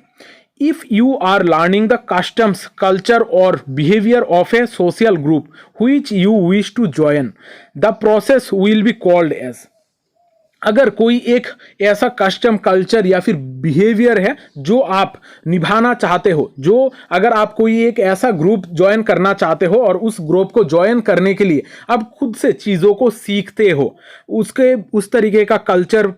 If you are learning the customs, culture or behavior of a social group which you wish to join, the process will be called as। अगर कोई एक ऐसा custom, culture या फिर behaviour है जो आप निभाना चाहते हो, जो अगर आप कोई एक ऐसा ग्रुप ज्वाइन करना चाहते हो और उस ग्रुप को ज्वाइन करने के लिए आप खुद से चीज़ों को सीखते हो, उस तरीके का कल्चर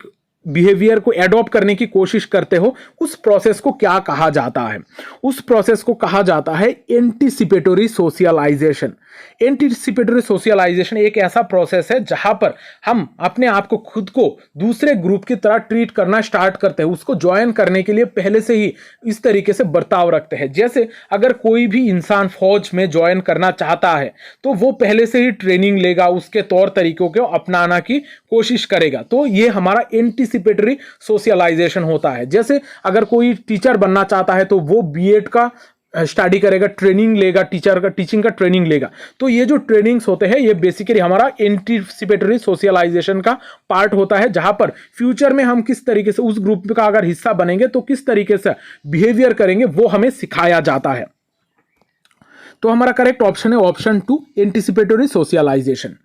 बिहेवियर को एडॉप्ट करने की कोशिश करते हो, उस प्रोसेस को क्या कहा जाता है? उस प्रोसेस को कहा जाता है एंटीसिपेटरी सोशलाइजेशन। एंटीसिपेटरी सोशलाइजेशन एक ऐसा प्रोसेस है जहां पर हम अपने आप को खुद को दूसरे ग्रुप की तरह ट्रीट करना स्टार्ट करते हैं, उसको ज्वाइन करने के लिए पहले से ही इस तरीके से बर्ताव रखते हैं। जैसे अगर कोई भी इंसान फौज में ज्वाइन करना चाहता है तो वो पहले से ही ट्रेनिंग लेगा, उसके तौर तरीकों को अपनाना की कोशिश करेगा। तो ये हमारा एंटीसिपेटरी सोशलाइजेशन होता है। जैसे अगर कोई टीचर बनना चाहता है तो वो बीएड का स्टडी करेगा, ट्रेनिंग लेगा, टीचिंग का ट्रेनिंग लेगा। तो ये जो ट्रेनिंग्स होते हैं ये बेसिकली हमारा एंटीसिपेटरी सोशलाइजेशन का पार्ट होता है, जहां पर फ्यूचर में हम किस तरीके से उस ग्रुप का अगर हिस्सा बनेंगे तो किस तरीके से बिहेवियर करेंगे वो हमें सिखाया जाता है। तो हमारा करेक्ट ऑप्शन है option 2, anticipatory socialisation.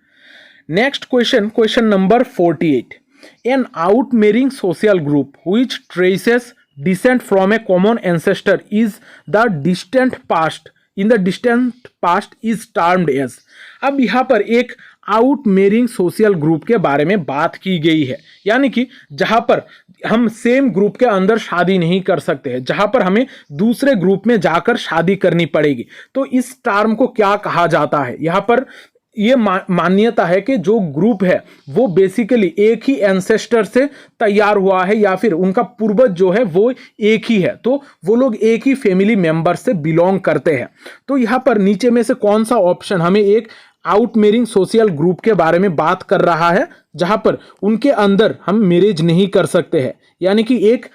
Next question, question number 48। An outmarrying social group which traces descent from a common ancestor is the distant past in the distant past is termed as। अब यहाँ पर एक आउटमेरिंग social group के बारे में बात की गई है, यानी कि जहां पर हम सेम ग्रुप के अंदर शादी नहीं कर सकते हैं, जहां पर हमें दूसरे ग्रुप में जाकर शादी करनी पड़ेगी। तो इस टर्म को क्या कहा जाता है? यहाँ पर ये मान्यता है कि जो ग्रुप है वो बेसिकली एक ही एंसेस्टर से तैयार हुआ है या फिर उनका पूर्वज जो है वो एक ही है, तो वो लोग एक ही फैमिली मेंबर से बिलोंग करते हैं। तो यहाँ पर नीचे में से कौन सा ऑप्शन हमें एक आउटमेरिंग सोशल ग्रुप के बारे में बात कर रहा है जहां पर उनके अंदर हम मैरिज नहीं कर सकते हैं, यानी कि एक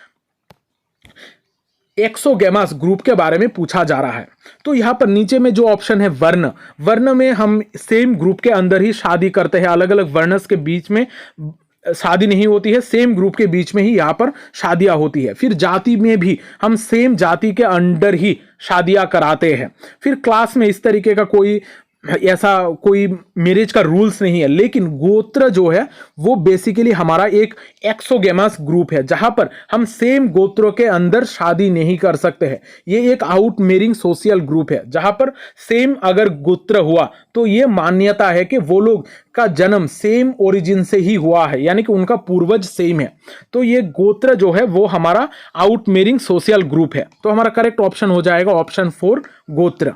एक्सोगेमस ग्रुप के बारे में पूछा जा रहा है। तो यहाँ पर नीचे में जो ऑप्शन है वर्ण में हम सेम ग्रुप के अंदर ही शादी करते हैं, अलग अलग वर्णस के बीच में शादी नहीं होती है, सेम ग्रुप के बीच में ही यहाँ पर शादियां होती है। फिर जाति में भी हम सेम जाति के अंडर ही शादियां कराते हैं। फिर क्लास में इस तरीके का ऐसा कोई मैरिज का रूल्स नहीं है, लेकिन गोत्र जो है वो बेसिकली हमारा एक एक्सोगेमस ग्रुप है जहां पर हम सेम गोत्रों के अंदर शादी नहीं कर सकते हैं। ये एक आउटमेरिंग सोशल ग्रुप है जहां पर सेम अगर गोत्र हुआ तो ये मान्यता है कि वो लोग का जन्म सेम ओरिजिन से ही हुआ है, यानी कि उनका पूर्वज सेम है। तो ये गोत्र जो है वो हमारा आउटमेरिंग सोशल ग्रुप है। तो हमारा करेक्ट ऑप्शन हो जाएगा ऑप्शन 4, गोत्र।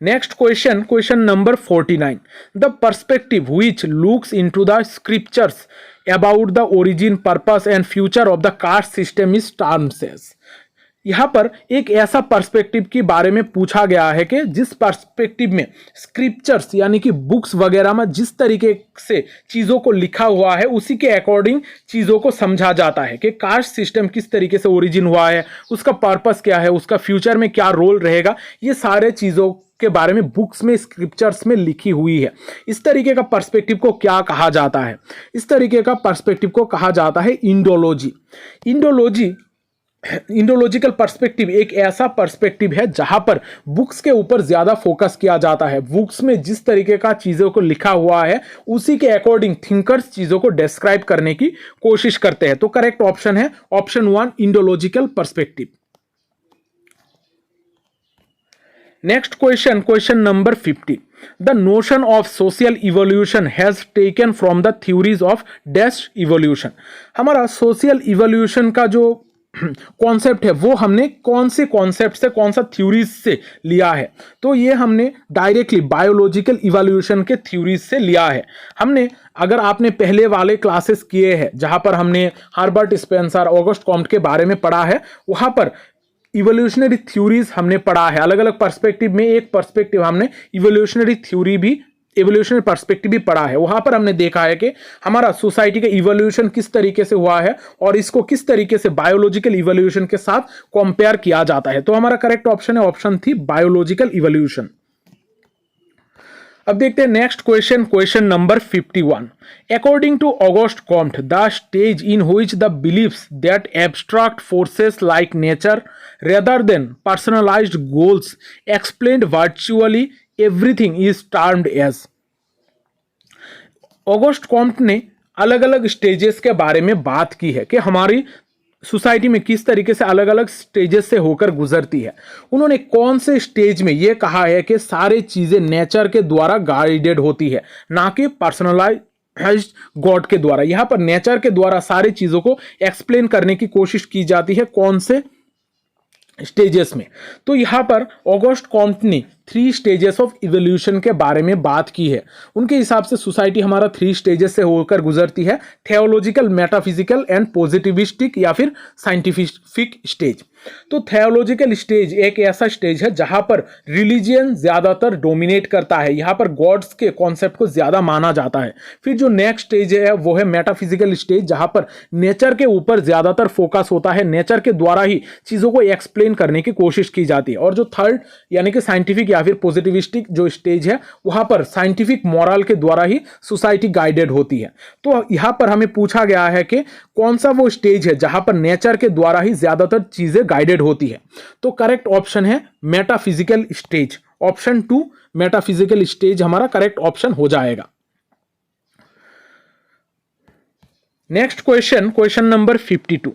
Next question, question number 49. The perspective which looks into the scriptures about the origin, purpose and future of the caste system is termed as। यहाँ पर एक ऐसा पर्सपेक्टिव के बारे में पूछा गया है कि जिस पर्सपेक्टिव में स्क्रिप्चर्स यानी कि बुक्स वगैरह में जिस तरीके से चीज़ों को लिखा हुआ है उसी के अकॉर्डिंग चीज़ों को समझा जाता है कि कास्ट सिस्टम किस तरीके से ओरिजिन हुआ है, उसका पर्पस क्या है, उसका फ्यूचर में क्या रोल रहेगा, ये सारे चीज़ों के बारे में बुक्स में स्क्रिप्चर्स में लिखी हुई है। इस तरीके का पर्सपेक्टिव को क्या कहा जाता है? इस तरीके का पर्सपेक्टिव को कहा जाता है इंडोलॉजी। इंडोलॉजिकल पर्सपेक्टिव एक ऐसा पर्सपेक्टिव है जहां पर बुक्स के ऊपर ज्यादा फोकस किया जाता है। बुक्स में जिस तरीके का चीजों को लिखा हुआ है उसी के अकॉर्डिंग थिंकर्स चीजों को डिस्क्राइब करने की कोशिश करते हैं। तो करेक्ट ऑप्शन है option 1, Indological perspective. Next question, question number 50. The notion of social evolution has taken from the theories of dash evolution। हमारा सोशल इवोल्यूशन का जो कॉन्सेप्ट है वो हमने कौन से कॉन्सेप्ट से, कौन सा थ्योरीज से लिया है? तो ये हमने डायरेक्टली बायोलॉजिकल इवोल्यूशन के थ्योरीज से लिया है। हमने, अगर आपने पहले वाले क्लासेस किए हैं जहां पर हमने हर्बर्ट स्पेंसर, ऑगस्ट कॉम्ट के बारे में पढ़ा है, वहां पर इवोल्यूशनरी थ्योरीज हमने पढ़ा है। अलग अलग पर्सपेक्टिव में एक पर्सपेक्टिव हमने इवोल्यूशनरी थ्योरी भी, इवोल्यूशनरी पर्सपेक्टिव भी पढ़ा है। वहां पर हमने देखा है कि हमारा सोसाइटी का इवोल्यूशन किस तरीके से हुआ है और इसको किस तरीके से बायोलॉजिकल इवोल्यूशन के साथ कंपेयर किया जाता है। तो हमारा करेक्ट ऑप्शन है ऑप्शन 3, बायोलॉजिकल इवोल्यूशन। अब देखते हैं next question, question number 51। According to August Comte, the stage in which the believes that abstract forces like nature rather than personalized goals explained virtually everything is termed as। August Comte ने अलग अलग stages के बारे में बात की है कि हमारी सोसाइटी में किस तरीके से अलग अलग स्टेजेस से होकर गुजरती है। उन्होंने कौन से स्टेज में यह कहा है कि सारी चीजें नेचर के द्वारा गाइडेड होती है, ना कि गॉड के द्वारा। यहाँ पर नेचर के द्वारा सारी चीजों को एक्सप्लेन करने की कोशिश की जाती है, कौन से स्टेजेस में। तो यहाँ पर ऑगस्ट कॉम्ट ने 3 स्टेजेस ऑफ इवोल्यूशन के बारे में बात की है। उनके हिसाब से सोसाइटी हमारा 3 स्टेजेस से होकर गुजरती है, थियोलॉजिकल, मेटाफिजिकल एंड पॉजिटिविस्टिक या फिर साइंटिफिक स्टेज। तो थियोलॉजिकल स्टेज एक ऐसा स्टेज है जहां पर रिलीजियन ज्यादातर डोमिनेट करता है, यहाँ पर गॉड्स के कॉन्सेप्ट को ज्यादा माना जाता है। फिर जो नेक्स्ट स्टेज है वो है मेटाफिजिकल स्टेज, जहां पर नेचर के ऊपर ज्यादातर फोकस होता है, नेचर के द्वारा ही चीजों को एक्सप्लेन करने की कोशिश की जाती है। और जो थर्ड यानी कि साइंटिफिक या फिर पॉजिटिविस्टिक जो स्टेज है, वहां पर साइंटिफिक मॉरल के द्वारा ही सोसाइटी गाइडेड होती है। तो यहां पर हमें पूछा गया है कि कौन सा वो स्टेज है जहां पर नेचर के द्वारा ही ज्यादातर चीजें गाइडेड होती है। तो करेक्ट ऑप्शन है metaphysical stage. Option 2 metaphysical stage हमारा करेक्ट ऑप्शन हो जाएगा। Next question, question number 52।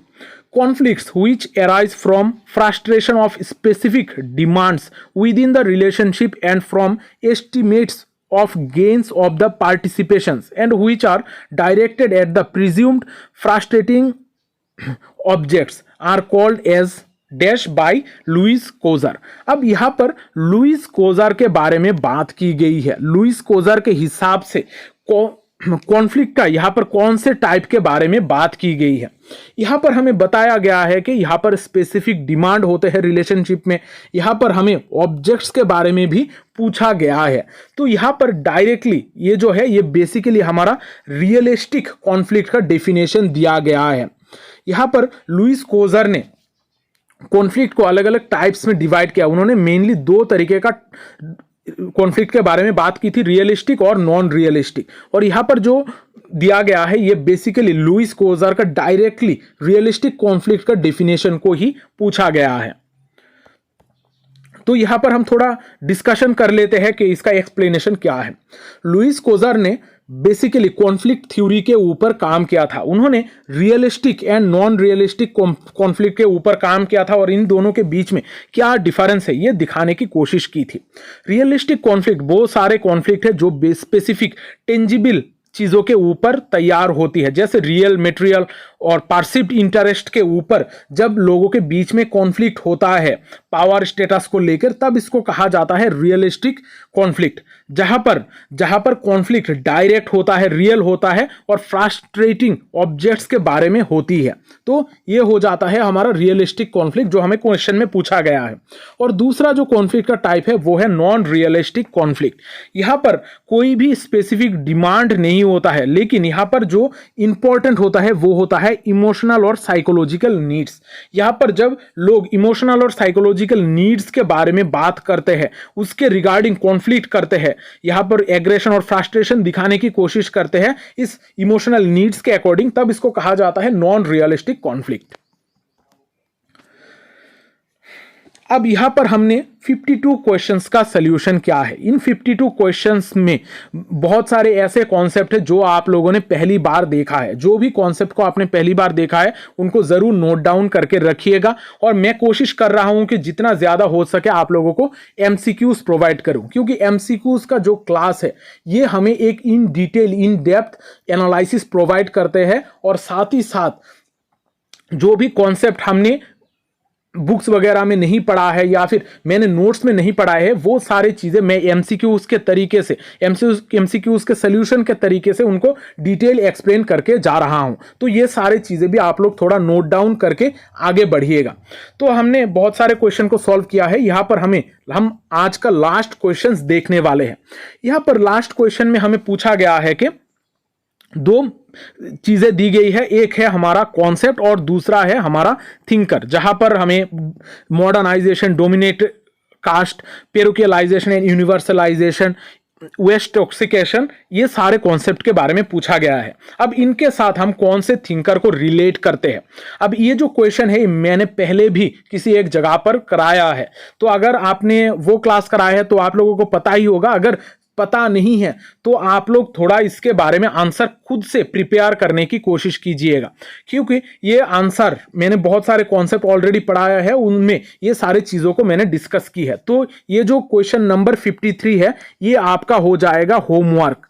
Conflicts which arise from frustration of specific demands within the relationship and from estimates of gains of the participations and which are directed at the presumed frustrating objects are called as dash by Lewis Coser. अब यहाँ पर Louis Coser के बारे में बात की गई है। लुइस कोजर के हिसाब से कॉन्फ्लिक्ट का यहाँ पर कौन से टाइप के बारे में बात की गई है। यहाँ पर हमें बताया गया है कि यहाँ पर स्पेसिफिक डिमांड होते हैं रिलेशनशिप में। यहाँ पर हमें ऑब्जेक्ट्स के बारे में भी पूछा गया है। तो यहाँ पर डायरेक्टली ये जो है ये बेसिकली हमारा रियलिस्टिक कॉन्फ्लिक्ट का डेफिनेशन दिया गया है। यहाँ पर लुइस कोजर ने कॉन्फ्लिक्ट को अलग अलग टाइप्स में डिवाइड किया। उन्होंने मेनली 2 तरीके का कॉन्फ्लिक्ट के बारे में बात की थी, रियलिस्टिक और नॉन रियलिस्टिक। और यहाँ पर जो दिया गया है ये बेसिकली लुइस कोजर का डायरेक्टली रियलिस्टिक कॉन्फ्लिक्ट का डेफिनेशन को ही पूछा गया है। तो यहाँ पर हम थोड़ा डिस्कशन कर लेते हैं कि इसका एक्सप्लेनेशन क्या है। लुइस कोजर ने बेसिकली कॉन्फ्लिक्ट थ्योरी के ऊपर काम किया था। उन्होंने realistic and non realistic conflict के ऊपर काम किया था और इन दोनों के बीच में क्या डिफरेंस है ये दिखाने की कोशिश की थी। रियलिस्टिक कॉन्फ्लिक्ट वो सारे कॉन्फ्लिक्ट है जो स्पेसिफिक टेंजिबल चीजों के ऊपर तैयार होती है, जैसे रियल, मटेरियल और परसिव्ड इंटरेस्ट के ऊपर जब लोगों के बीच में कॉन्फ्लिक्ट होता है पावर स्टेटस को लेकर, तब इसको कहा जाता है रियलिस्टिक कॉन्फ्लिक्ट। जहां पर कॉन्फ्लिक्ट डायरेक्ट होता है, रियल होता है और फ्रस्ट्रेटिंग ऑब्जेक्ट्स के बारे में होती है। तो ये हो जाता है हमारा रियलिस्टिक कॉन्फ्लिक्ट जो हमें क्वेश्चन में पूछा गया है। और दूसरा जो कॉन्फ्लिक्ट का टाइप है वो है नॉन रियलिस्टिक कॉन्फ्लिक्ट। यहां पर कोई भी स्पेसिफिक डिमांड नहीं होता है, लेकिन यहां पर जो इंपॉर्टेंट होता है वो होता है इमोशनल और साइकोलॉजिकल नीड्स। यहां पर जब लोग इमोशनल और साइकोलॉजिकल नीड्स के बारे में बात करते हैं, उसके रिगार्डिंग कॉन्फ्लिक्ट करते हैं, यहां पर एग्रेशन और फ्रस्ट्रेशन दिखाने की कोशिश करते हैं इस इमोशनल नीड्स के अकॉर्डिंग, तब इसको कहा जाता है नॉन रियलिस्टिक कॉन्फ्लिक्ट। अब यहां पर हमने 52 क्वेश्चंस का सॉल्यूशन क्या है। इन 52 क्वेश्चंस में बहुत सारे ऐसे कॉन्सेप्ट है जो आप लोगों ने पहली बार देखा है। जो भी कॉन्सेप्ट को आपने पहली बार देखा है उनको जरूर नोट डाउन करके रखिएगा और मैं कोशिश कर रहा हूं कि जितना ज्यादा हो सके आप लोगों को एमसीक्यूज प्रोवाइड करूं, क्योंकि एमसीक्यूज का जो क्लास है ये हमें एक in detail, in depth analysis provide करते हैं और साथ ही साथ जो भी कॉन्सेप्ट हमने बुक्स वगैरह में नहीं पढ़ा है या फिर मैंने नोट्स में नहीं पढ़ा है, वो सारी चीजें मैं एमसीक्यूज के तरीके से, एमसीक्यूज के सॉल्यूशन के तरीके से उनको डिटेल एक्सप्लेन करके जा रहा हूं। तो ये सारी चीजें भी आप लोग थोड़ा नोट डाउन करके आगे बढ़िएगा। तो हमने बहुत सारे क्वेश्चन को सॉल्व किया है। यहां पर हम आज का लास्ट क्वेश्चन देखने वाले हैं। यहां पर लास्ट क्वेश्चन में हमें पूछा गया है कि 2 चीजें दी गई है, एक है हमारा कॉन्सेप्ट और दूसरा है हमारा थिंकर, जहां पर हमें modernisation, dominate caste, parochialisation and universalisation, westernisation, ये सारे कॉन्सेप्ट के बारे में पूछा गया है। अब इनके साथ हम कौन से थिंकर को रिलेट करते हैं। अब ये जो क्वेश्चन है मैंने पहले भी किसी एक जगह पर कराया है, तो अगर आपने वो क्लास कराया है तो आप लोगों को पता ही होगा। अगर पता नहीं है तो आप लोग थोड़ा इसके बारे में आंसर खुद से प्रिपेयर करने की कोशिश कीजिएगा, क्योंकि ये आंसर मैंने बहुत सारे कॉन्सेप्ट ऑलरेडी पढ़ाया है, उनमें ये सारी चीजों को मैंने डिस्कस की है। तो ये जो क्वेश्चन नंबर 53 है ये आपका हो जाएगा होमवर्क।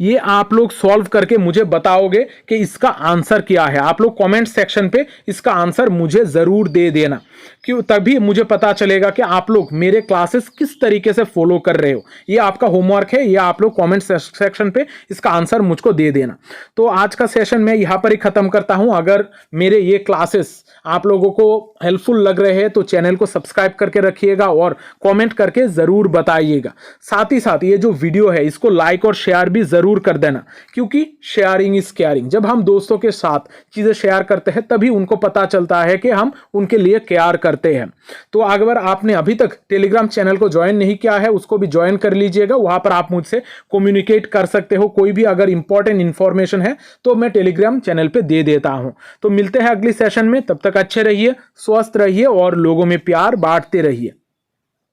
ये आप लोग सॉल्व करके मुझे बताओगे कि इसका आंसर क्या है। आप लोग कमेंट सेक्शन पे इसका आंसर मुझे जरूर दे देना, क्यों, तभी मुझे पता चलेगा कि आप लोग मेरे क्लासेस किस तरीके से फॉलो कर रहे हो। ये आपका होमवर्क है, ये आप लोग कमेंट सेक्शन पे इसका आंसर मुझको दे देना। तो आज का सेशन मैं यहां पर ही खत्म करता हूं। अगर मेरे ये क्लासेस आप लोगों को हेल्पफुल लग रहे हैं तो चैनल को सब्सक्राइब करके रखिएगा और कमेंट करके जरूर बताइएगा। साथ ही साथ ये जो वीडियो है इसको लाइक और शेयर भी जरूर कर देना, क्योंकि शेयरिंग इज केयरिंग। जब हम दोस्तों के साथ चीजें शेयर करते हैं तभी उनको पता चलता है कि हम उनके लिए केयर करते हैं। तो अगर आपने अभी तक टेलीग्राम चैनल को ज्वाइन नहीं किया है उसको भी ज्वाइन कर लीजिएगा। वहां पर आप मुझसे कम्युनिकेट कर सकते हो, कोई भी अगर इंपॉर्टेंट इंफॉर्मेशन है तो मैं टेलीग्राम चैनल पे दे देता हूं। तो मिलते हैं अगली सेशन में, तब तक अच्छे रहिए, स्वस्थ रहिए और लोगों में प्यार बांटते रहिए।